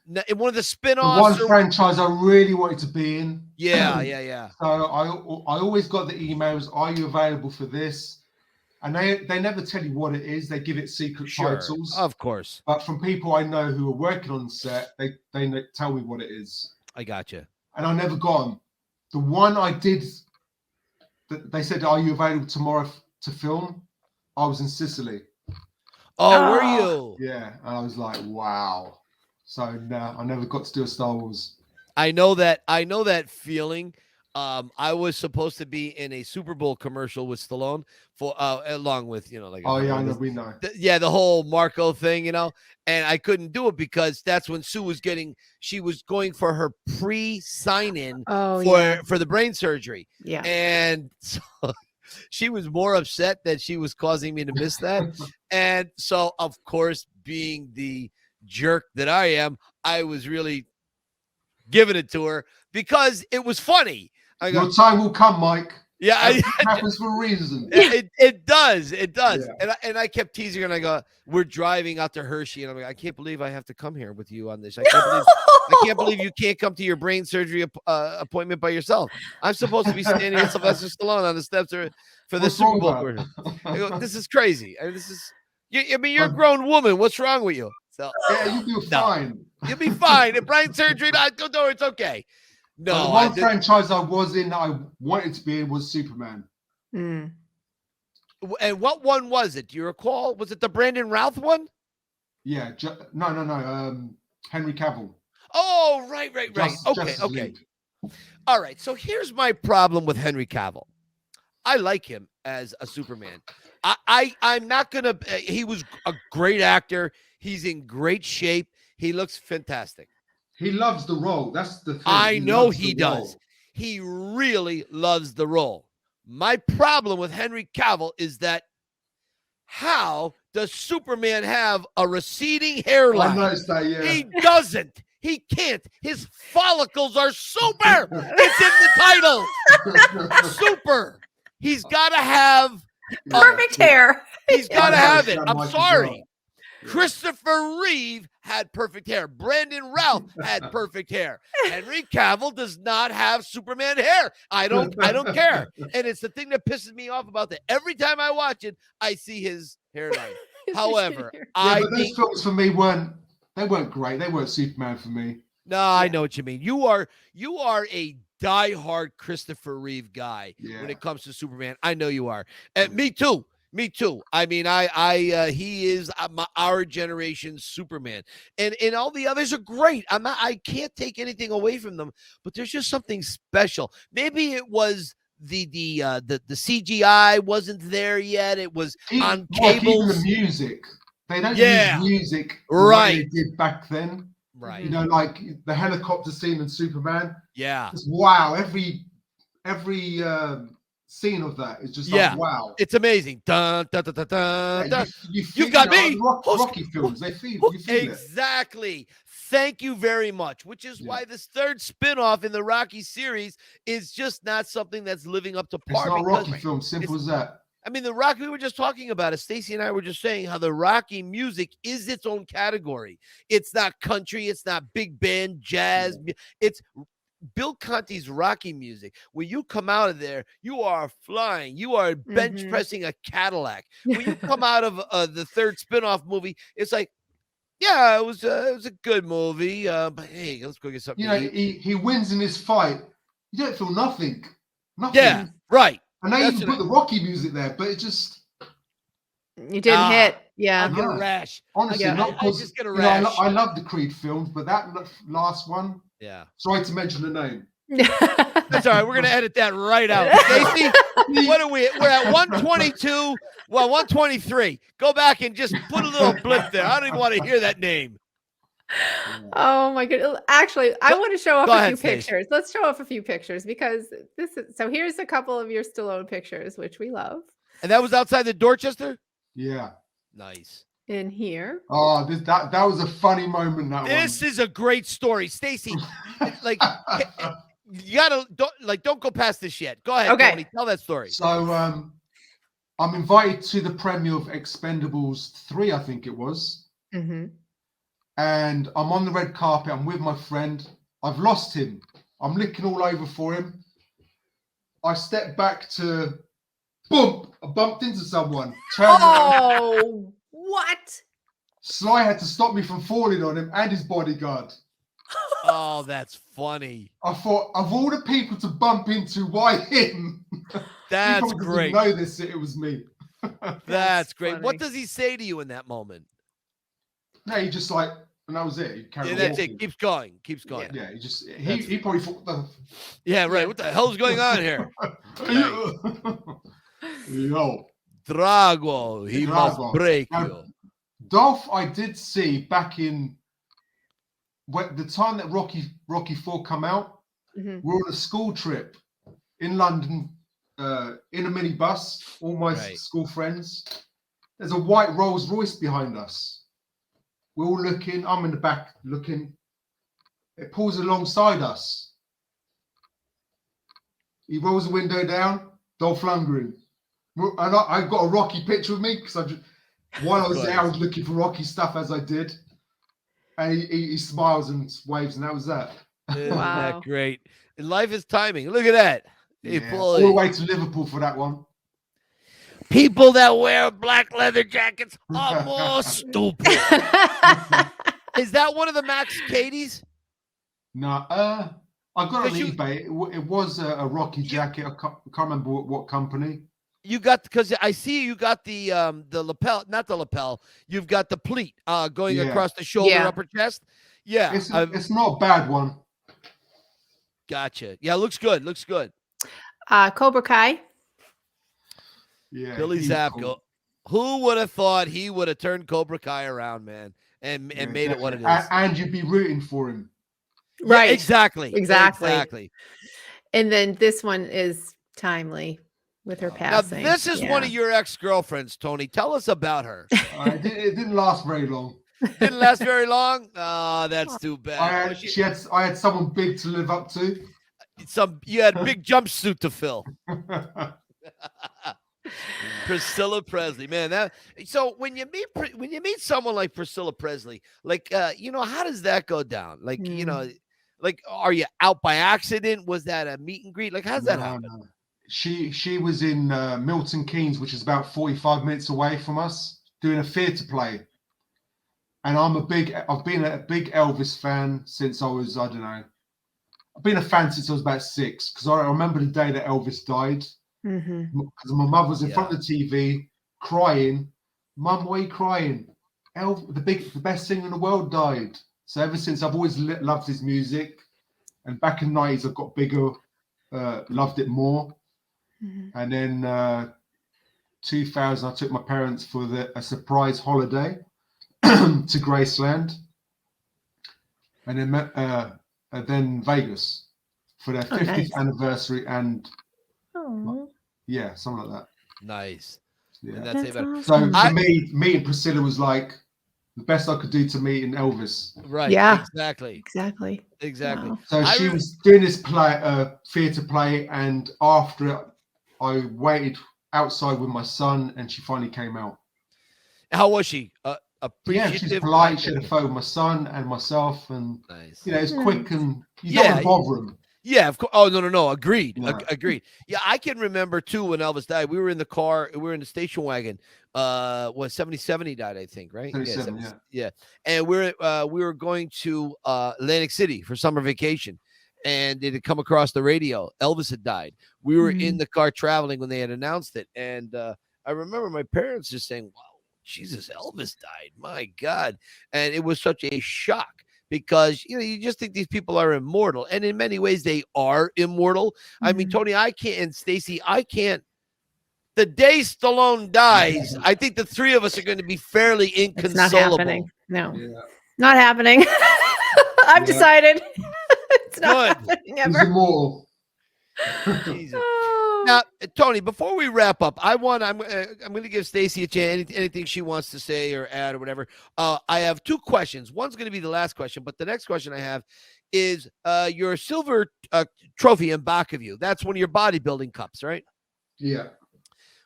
No, in one of the The spin-offs? one franchise I really wanted to be in. Yeah. So I always got the emails, are you available for this? And they never tell you what it is. They give it secret Sure, titles. of course. But from people I know who are working on the set, they tell me what it is. I gotcha. And I never got them. The one I did, they said, are you available tomorrow to film? I was in Sicily. Oh, were you? Yeah. And I was like, wow. So no, I never got to do a Star Wars. I know that feeling. I was supposed to be in a Super Bowl commercial with Stallone for along with, like, Oh yeah, I know, we know. The whole Marco thing, and I couldn't do it because that's when Sue was going for her pre-sign-in for the brain surgery. Yeah. And so she was more upset that she was causing me to miss that. And so, of course, being the jerk that I am, I was really giving it to her because it was funny. Your time will come, Mike. Yeah, it happens for a reason. It does. Yeah. And I kept teasing her, and I go, we're driving out to Hershey, and I'm like, I can't believe I have to come here with you on this. I can't believe you can't come to your brain surgery appointment by yourself. I'm supposed to be standing with Sylvester Stallone on the steps for the Super Bowl. I go, this is crazy. You're a grown woman. What's wrong with you? So yeah, you'll be fine. You'll be fine. Brain surgery, don't worry, it's okay. No, the one franchise I was in that I wanted to be in was Superman. Mm. And what one was it? Do you recall? Was it the Brandon Routh one? Yeah. No. Henry Cavill. Oh, right. Justice Okay. League. All right. So here's my problem with Henry Cavill. I like him as a Superman. I'm not going to – he was a great actor. He's in great shape. He looks fantastic. He loves the role. That's the thing. I know he does. He really loves the role. My problem with Henry Cavill is that how does Superman have a receding hairline? I noticed that, yeah. He doesn't. He can't. His follicles are super. It's in the title. Super. He's got to have perfect hair. He's got to have it. I'm sorry. Christopher Reeve had perfect hair. Brandon Routh had perfect hair. Henry Cavill does not have Superman hair. I don't care. And it's the thing that pisses me off about that. Every time I watch it, I see his hairline. However, but those films for me weren't great. They weren't Superman for me. No, I know what you mean. You are a diehard Christopher Reeve guy when it comes to Superman. I know you are. And me too. I mean, he is our generation's Superman, and all the others are great. I can't take anything away from them, but there's just something special. Maybe it was the CGI wasn't there yet. It was on cables. Even the music, they don't use music right they did back then. Right. Like the helicopter scene in Superman. Yeah. Just, wow. Every scene of that is just like, wow. It's amazing. Dun, dun, dun, dun, dun, dun. You got me. Rocky films, they feel exactly. It. Thank you very much, which is why this third spinoff in the Rocky series is just not something that's living up to par. It's not a Rocky film, simple as that. I mean, the Rocky, we were just talking about it. Stacy and I were just saying how the Rocky music is its own category. It's not country. It's not big band, jazz. It's Bill Conti's Rocky music. When you come out of there, you are flying. You are bench pressing a Cadillac. When you come out of the third spinoff movie, it's like, yeah, it was a good movie. But hey, let's go get something. He wins in his fight. You don't feel nothing. Yeah, right. And they even put the Rocky music there, but it just you didn't hit. Yeah, I get a rash. Honestly, not because I just get a rash. I love the Creed films, but that last one. Yeah. Sorry to mention the name. That's all right. We're gonna edit that right out. Stacy, what are we? We're at 122. Well, 123. Go back and just put a little blip there. I don't even want to hear that name. Oh my goodness. Actually, I want to show off a few Stacey. pictures. Let's show off a few pictures because here's a couple of your Stallone pictures, which we love. And that was outside the Dorchester? Yeah. Nice. In here. Oh, that was a funny moment. This is a great story. Stacy, like You gotta don't go past this yet. Go ahead, Okay. Tony. Tell that story. So I'm invited to the premiere of Expendables 3, I think it was. Mm-hmm. And I'm on the red carpet. I'm with my friend. I've lost him. I'm looking all over for him. I step back to, boom! I bumped into someone. Turned around. Oh, what? Sly had to stop me from falling on him and his bodyguard. Oh, that's funny. I thought, of all the people to bump into, why him? That's he probably great. Didn't know this. It was me. That's great. funny. What does he say to you in that moment? No, he just like, and that was it. He carried Yeah, that's walking. it. Keeps going. Keeps going. Yeah, he probably thought, Yeah, right. What the hell's going on here? Yo. Drago, he must Drago. break Now, you. Dolph, I did see back in the time that Rocky 4 come out. Mhm. We were on a school trip in London, in a minibus, all my school friends. There's a white Rolls Royce behind us. We're all looking. I'm in the back looking. It pulls alongside us. He rolls the window down. Dolph Lundgren. And I got a Rocky picture of me because while I was there, I was looking for Rocky stuff as I did. And he smiles and waves, and that was that. Isn't Wow. that great? Life is timing. Look at that. Yeah, all the way to Liverpool for that one. People that wear black leather jackets are more stupid. Is that one of the Max Cadies? No, I got it on Because eBay. It was a Rocky jacket. I can't remember what company. You got, because I see you got the lapel, not the lapel. You've got the pleat going across the shoulder, Yeah. upper chest. Yeah, It's not a bad one. Gotcha. Yeah, looks good. Looks good. Cobra Kai. Yeah, Billy he's Zapko. cool. Who would have thought he would have turned Cobra Kai around, man, and Yeah, made it what it is? And you'd be rooting for him. Yeah, Right. exactly. Exactly. And then this one is timely with her Now, passing. this is one of your ex-girlfriends, Tony. Tell us about her. It didn't last very long. Didn't last very long. Oh, that's too bad. I had someone big to live up to. You had a big jumpsuit to fill. Priscilla Presley, man. So when you meet someone like Priscilla Presley, like how does that go down? Like like are you out by accident? Was that a meet and greet? Like how's that happen? No. She was in Milton Keynes, which is about 45 minutes away from us, doing a theatre play. And I've been a big Elvis fan since I was, I don't know. I've been a fan since I was about 6, because I remember the day that Elvis died. Because my mother was in front of the TV crying. Mum, why are you crying? The best singer in the world died. So ever since, I've always loved his music. And back in the 90s, I got bigger, loved it more. And then 2000, I took my parents for a surprise holiday to Graceland. And then Vegas for their 50th anniversary and yeah, something like that. Nice. Yeah. And that's That's So awesome. for me, meeting Priscilla was like the best I could do to meeting Elvis. Right. Yeah. Exactly. Exactly. Wow. So she was doing this theatre play, and after it, I waited outside with my son, and she finally came out. How was she? Yeah, Appreciative. she's polite. She had a photo of my son and myself, and Nice. it's quick, and you don't want to bother him. Yeah, of course. Oh, no. Agreed. Yeah. Agreed. Yeah, I can remember too when Elvis died. We were in the car. We were in the station wagon. 77 he died, I think, right? 77, yeah. And we were going to Atlantic City for summer vacation, and it had come across the radio. Elvis had died. We were in the car traveling when they had announced it, and I remember my parents just saying, "Wow, Jesus, Elvis died! My God!" And it was such a shock. Because you just think these people are immortal, and in many ways they are immortal. I mean, Tony, I can't, and Stacy, I can't. The day Stallone dies, I think the three of us are going to be fairly inconsolable. It's not happening. No, not happening. I've decided it's not happening ever. He's immortal. Jesus. Now, Tony, before we wrap up, I'm going to give Stacy a chance. Anything she wants to say or add or whatever. I have two questions. One's going to be the last question, but the next question I have is your silver trophy in back of you. That's one of your bodybuilding cups, right? Yeah.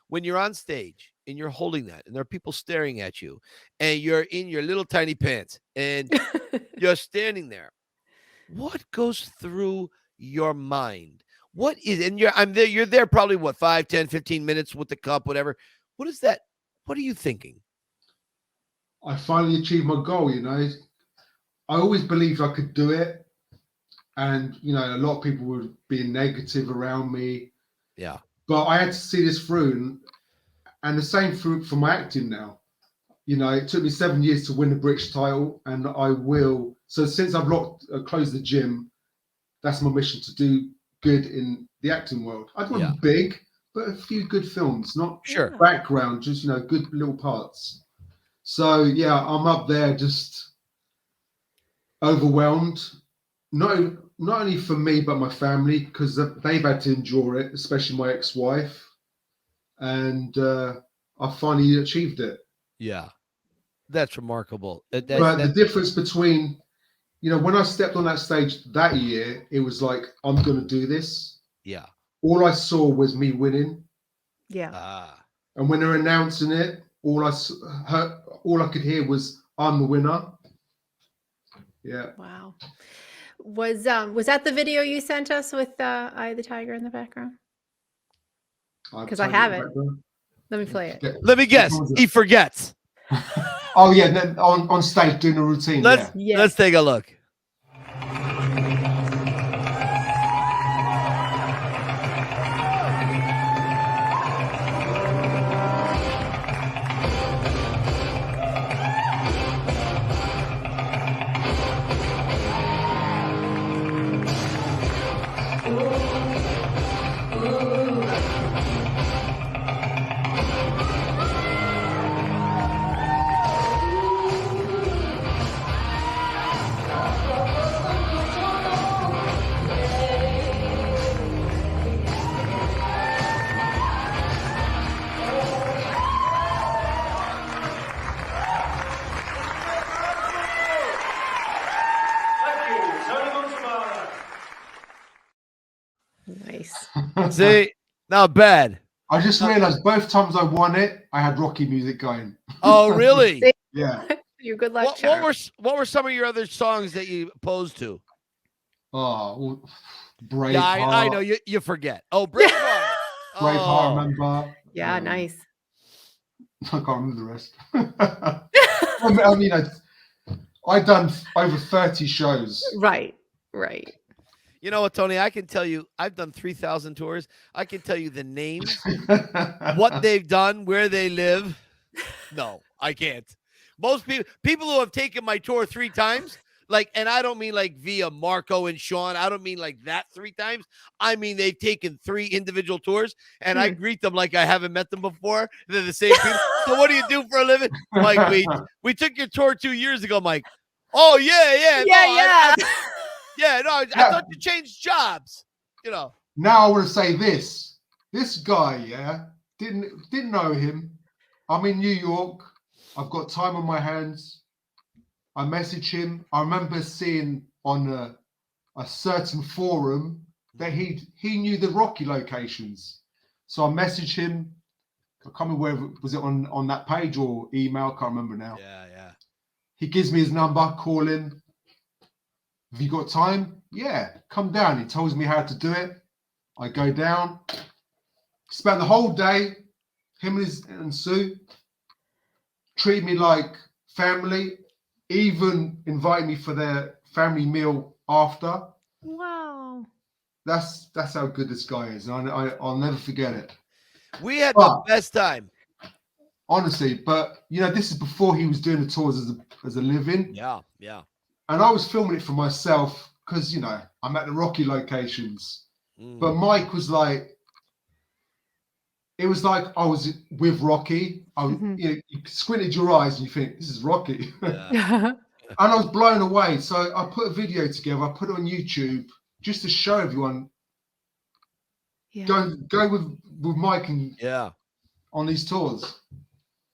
When you're on stage and you're holding that and there are people staring at you and you're in your little tiny pants and you're standing there, what goes through your mind? What is, and you're there probably what, 5, 10, 15 minutes with the cup, whatever. What is that? What are you thinking? I finally achieved my goal, I always believed I could do it. And, a lot of people were being negative around me. Yeah. But I had to see this through. And the same for my acting now. It took me 7 years to win the British title, and I will. So since I've closed the gym, that's my mission, to do good in the acting world. I don't want to be big, but a few good films, not Sure background, just good little parts. So yeah, I'm up there just overwhelmed. Not only for me but my family, because they've had to endure it, especially my ex-wife, and I finally achieved it. Yeah, that's remarkable. But the difference between, when I stepped on that stage that year, it was like, I'm going to do this. Yeah. All I saw was me winning. Yeah. And when they're announcing it, all I could hear was, I'm the winner. Yeah. Wow. Was that the video you sent us with Eye of the Tiger in the background? Because I have it. Let me play it. Let me guess. He forgets. Oh yeah, then on stage doing a routine. Let's take a look. Nice. See, not bad. I just realized both times I won it, I had Rocky music going. Oh, really? Yeah. Your good luck. What were some of your other songs that you posed to? Oh, Braveheart. Yeah, I know you forget. Oh, Braveheart. Braveheart, remember? Yeah, nice. I can't remember the rest. I mean, I've done over 30 shows. Right. You know what, Tony? I can tell you, I've done 3,000 tours. I can tell you the names, what they've done, where they live. No, I can't. Most people who have taken my tour 3 times, and I don't mean like via Marco and Sean. I don't mean like that 3 times. I mean, they've taken 3 individual tours, and I greet them like I haven't met them before. They're the same people. So what do you do for a living? Mike, we took your tour 2 years ago, Mike. Oh, yeah. I thought you changed jobs. Now I want to say this. This guy, didn't know him. I'm in New York. I've got time on my hands. I message him. I remember seeing on a certain forum that he knew the Rocky locations. So I messaged him. I can't remember whether was it on that page or email. I can't remember now. Yeah. He gives me his number, call him. Have you got time? Yeah, come down. He tells me how to do it. I go down. Spent the whole day, him and Sue treat me like family, even invite me for their family meal after. Wow. That's how good this guy is. And I'll never forget it. We had the best time. Honestly, but this is before he was doing the tours as a living. Yeah. And I was filming it for myself because, I'm at the Rocky locations. But Mike was like, it was like I was with Rocky. You squinted your eyes and you think, this is Rocky. Yeah. And I was blown away. So I put a video together. I put it on YouTube just to show everyone. Yeah. Go with Mike and on these tours.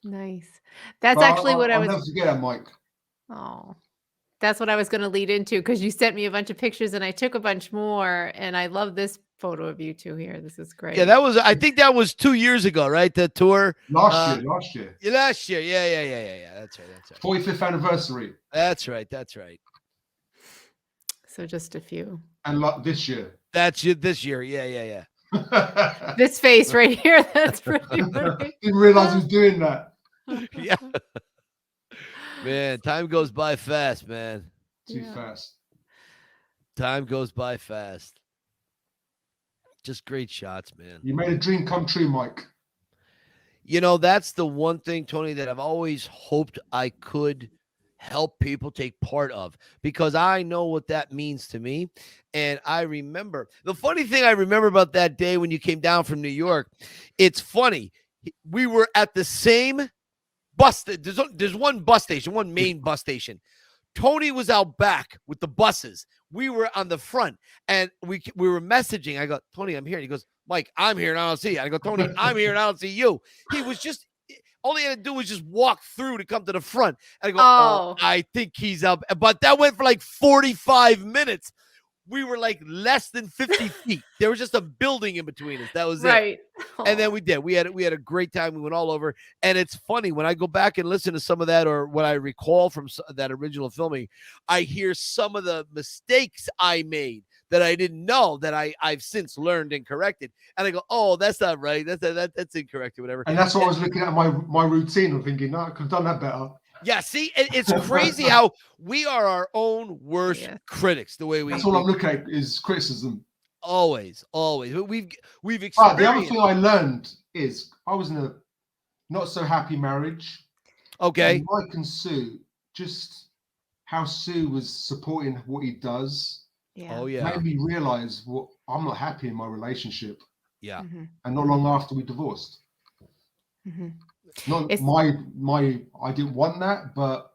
Nice. That's actually what I was. I'll never forget that, Mike. Oh. That's what I was going to lead into because you sent me a bunch of pictures and I took a bunch more. And I love this photo of you two here. This is great. Yeah, that was. I think that was 2 years ago, right? The tour. Last year. Yeah, last year. Yeah. That's right. 45th anniversary. That's right. So just a few. And like this year. That's it this year. Yeah. This face right here. That's pretty funny. Didn't realize he was doing that. Yeah. Man, time goes by fast, man. Too fast. Time goes by fast. Just great shots, man. You made a dream come true, Mike. You know, that's the one thing, Tony, that I've always hoped I could help people take part of, because I know what that means to me. And I remember the funny thing I remember about that day when you came down from New York. It's funny. We were at the same bus. There's one bus station, one main bus station. Tony was out back with the buses. We were on the front, and we were messaging. I go, Tony, I'm here. And he goes, Mike, I'm here and I don't see you. I go, Tony, I'm here and I don't see you. He was just, all he had to do was just walk through to come to the front. And I go, oh, I think he's up. But that went for like 45 minutes. We were like less than 50 feet. There was just a building in between us. That was right. It. And then we did. We had a great time. We went all over. And it's funny when I go back and listen to some of that, or what I recall from that original filming, I hear some of the mistakes I made that I didn't know that I've since learned and corrected. And I go, oh, that's not right. That's incorrect or whatever. And that's what I was looking at my routine and thinking, no, I could have done that better. Yeah, see, it's crazy how we are our own worst critics. The way that's all I'm looking at is criticism. Always. We've experienced. But the other thing I learned is I was in a not so happy marriage. Okay. And Mike and Sue, just how Sue was supporting what he does. Yeah. Oh yeah. Made me realize what I'm not happy in my relationship. Yeah. Mm-hmm. And not long after we divorced. Mm-hmm. Not my I didn't want that, but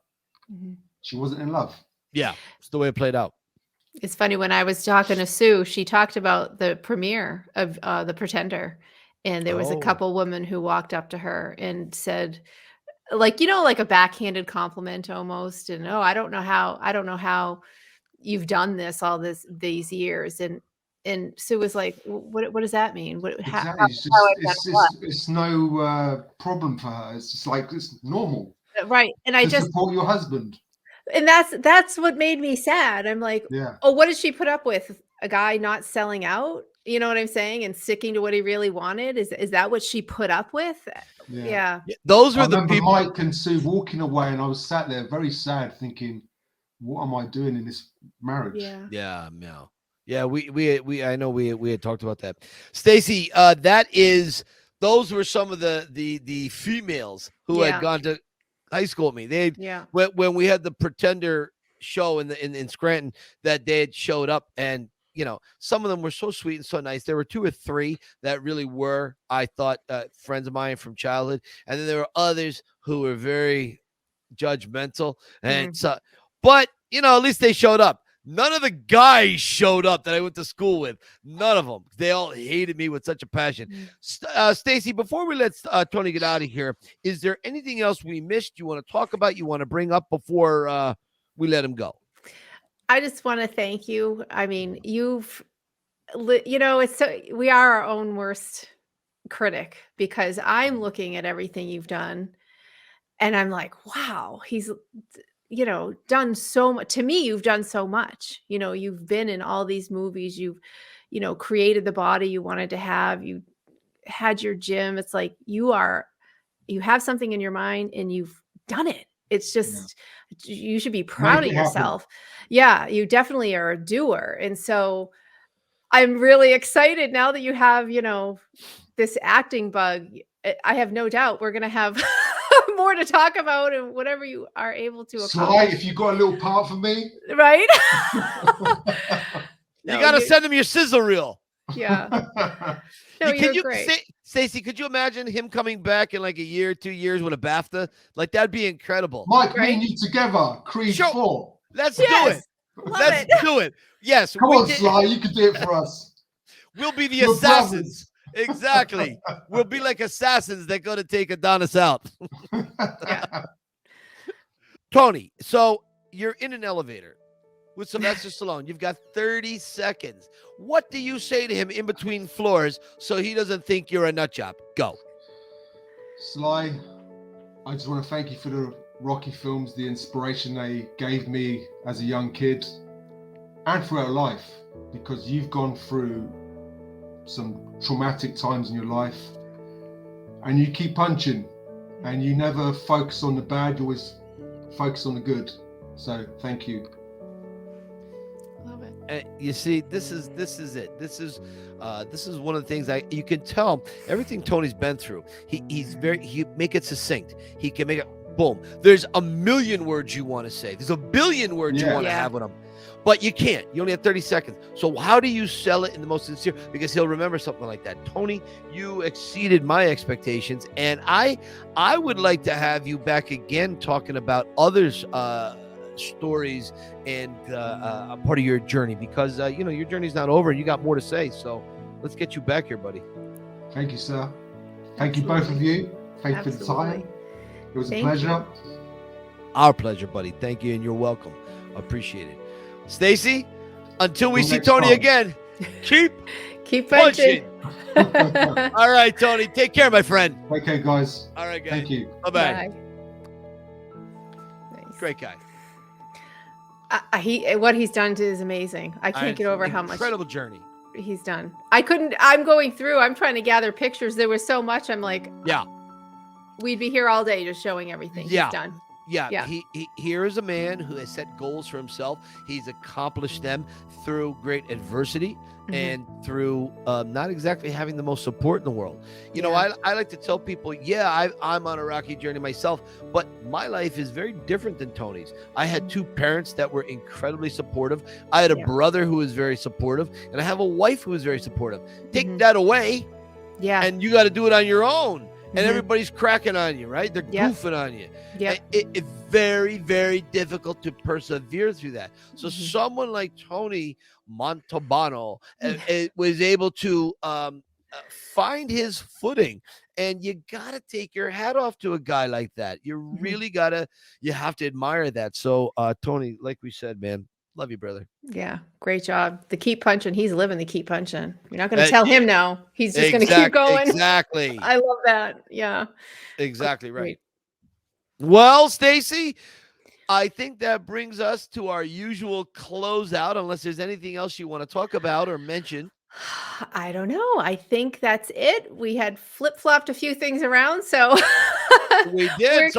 she wasn't in love. Yeah, it's the way it played out. It's funny, when I was talking to Sue, she talked about the premiere of The Pretender, and there was a couple women who walked up to her and said, like, like a backhanded compliment almost, and I don't know how you've done this these years, and Sue was like, what does that mean? Exactly. It's no problem for her. It's just like, it's normal. Right. And I just support your husband. And that's what made me sad. I'm like, oh, what did she put up with? A guy not selling out? You know what I'm saying? And sticking to what he really wanted? Is that what she put up with? Yeah. Those were the people. Mike and Sue walking away, and I was sat there very sad thinking, what am I doing in this marriage? Yeah. Yeah, I know we had talked about that. Stacy, those were some of the females who had gone to high school with me. When we had the Pretender show in Scranton, that they had showed up, and some of them were so sweet and so nice. There were 2 or 3 that really were, I thought, friends of mine from childhood, and then there were others who were very judgmental, and so, but at least they showed up. None of the guys showed up that I went to school with. None of them. They all hated me with such a passion. Stacy, before we let Tony get out of here, is there anything else we missed you want to talk about, you want to bring up before we let him go? I just want to thank you. I mean, we are our own worst critic, because I'm looking at everything you've done and I'm like, wow, he's done so much. To me, you've done so much. You've been in all these movies. You've, created the body you wanted to have. You had your gym. It's like you have something in your mind and you've done it. It's just, you should be proud of yourself. Yeah, you definitely are a doer. And so I'm really excited now that you have, this acting bug. I have no doubt we're going to have more to talk about, and whatever you are able to accomplish. If you got a little part for me, right? You got to send him your sizzle reel. Yeah. You're great. Stacy, could you imagine him coming back in like a year, 2 years with a BAFTA? Like, that'd be incredible. Mike, me and you together, Creed 4. Let's do it. Let's do it. Yes. Come on, Sly, you can do it for us. We'll be the assassins. Exactly. We'll be like assassins that go to take Adonis out. Yeah. Tony, so you're in an elevator with Sylvester Stallone. You've got 30 seconds. What do you say to him in between floors so he doesn't think you're a nut job? Go. Sly, I just want to thank you for the Rocky films, the inspiration they gave me as a young kid and throughout life, because you've gone through some traumatic times in your life and you keep punching and you never focus on the bad, you always focus on the good. So thank you. Love it. You see, this is it. This is one of the things you can tell everything Tony's been through. He make it succinct. He can make it boom. There's a million words you want to say. There's a billion words you want to have with him, but you can't. You only have 30 seconds. So how do you sell it in the most sincere? Because he'll remember something like that. Tony, you exceeded my expectations, and I would like to have you back again talking about others. Stories and a part of your journey, because your journey's not over and you got more to say. So let's get you back here, buddy. Thank you, sir. Thank you, both of you. Thank you for the time. It was a pleasure. Our pleasure, buddy. Thank you, and you're welcome. Appreciate it. Stacy, until we Till see next Tony time. again, keep punching. All right, Tony. Take care, my friend. Okay, guys. All right, guys. Thank you. Bye-bye. Bye. Nice. Great guy. What he's done is amazing. I can't get over how much incredible journey he's done. I'm going through, I'm trying to gather pictures. There was so much. I'm like, we'd be here all day just showing everything he's done. Yeah. Here is a man who has set goals for himself. He's accomplished them through great adversity and through not exactly having the most support in the world. You know, I like to tell people, I'm on a rocky journey myself, but my life is very different than Tony's. I had two parents that were incredibly supportive. I had a brother who was very supportive, and I have a wife who is very supportive. Take that away, and you got to do it on your own. And everybody's cracking on you, right? They're goofing on you. Yeah, It's very, very difficult to persevere through that. So someone like Tony Montalbano was able to find his footing. And you got to take your hat off to a guy like that. You really you have to admire that. So, Tony, like we said, man, love you, brother. Yeah, great job. The keep punching. He's living the keep punching. You're not going to tell him no. He's just going to keep going. Exactly. I love that. Yeah. Exactly right. Well, Stacy, I think that brings us to our usual closeout, unless there's anything else you want to talk about or mention. I don't know. I think that's it. We had flip-flopped a few things around, so we did.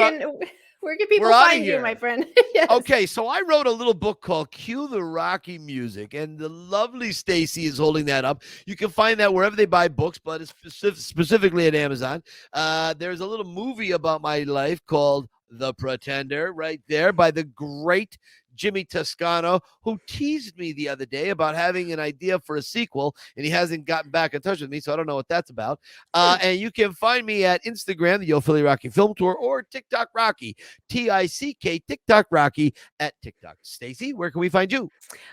Where can people find you, my friend? Yes. Okay, so I wrote a little book called Cue the Rocky Music, and the lovely Stacy is holding that up. You can find that wherever they buy books, but it's specifically at Amazon. There's a little movie about my life called The Pretender right there by the great Jimmy Toscano, who teased me the other day about having an idea for a sequel, and he hasn't gotten back in touch with me, so I don't know what that's about. And you can find me at Instagram, the Yo Philly Rocky Film Tour, or TikTok Rocky, TICK, TikTok Rocky at TikTok. Stacy, where can we find you?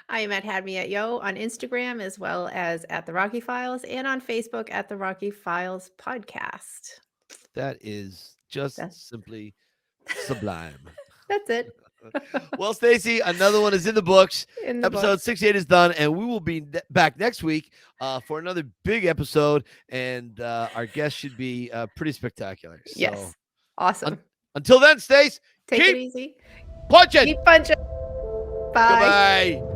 I am at Had Me at Yo on Instagram, as well as at The Rocky Files, and on Facebook at The Rocky Files Podcast. That is just simply sublime. That's it. Well, Stacy, another one is in the books. Episode 68 is done, and we will be back next week for another big episode, and our guest should be pretty spectacular. So, yes. Awesome. Until then, Stace, take it easy. Punching. Keep punching. Bye. Goodbye.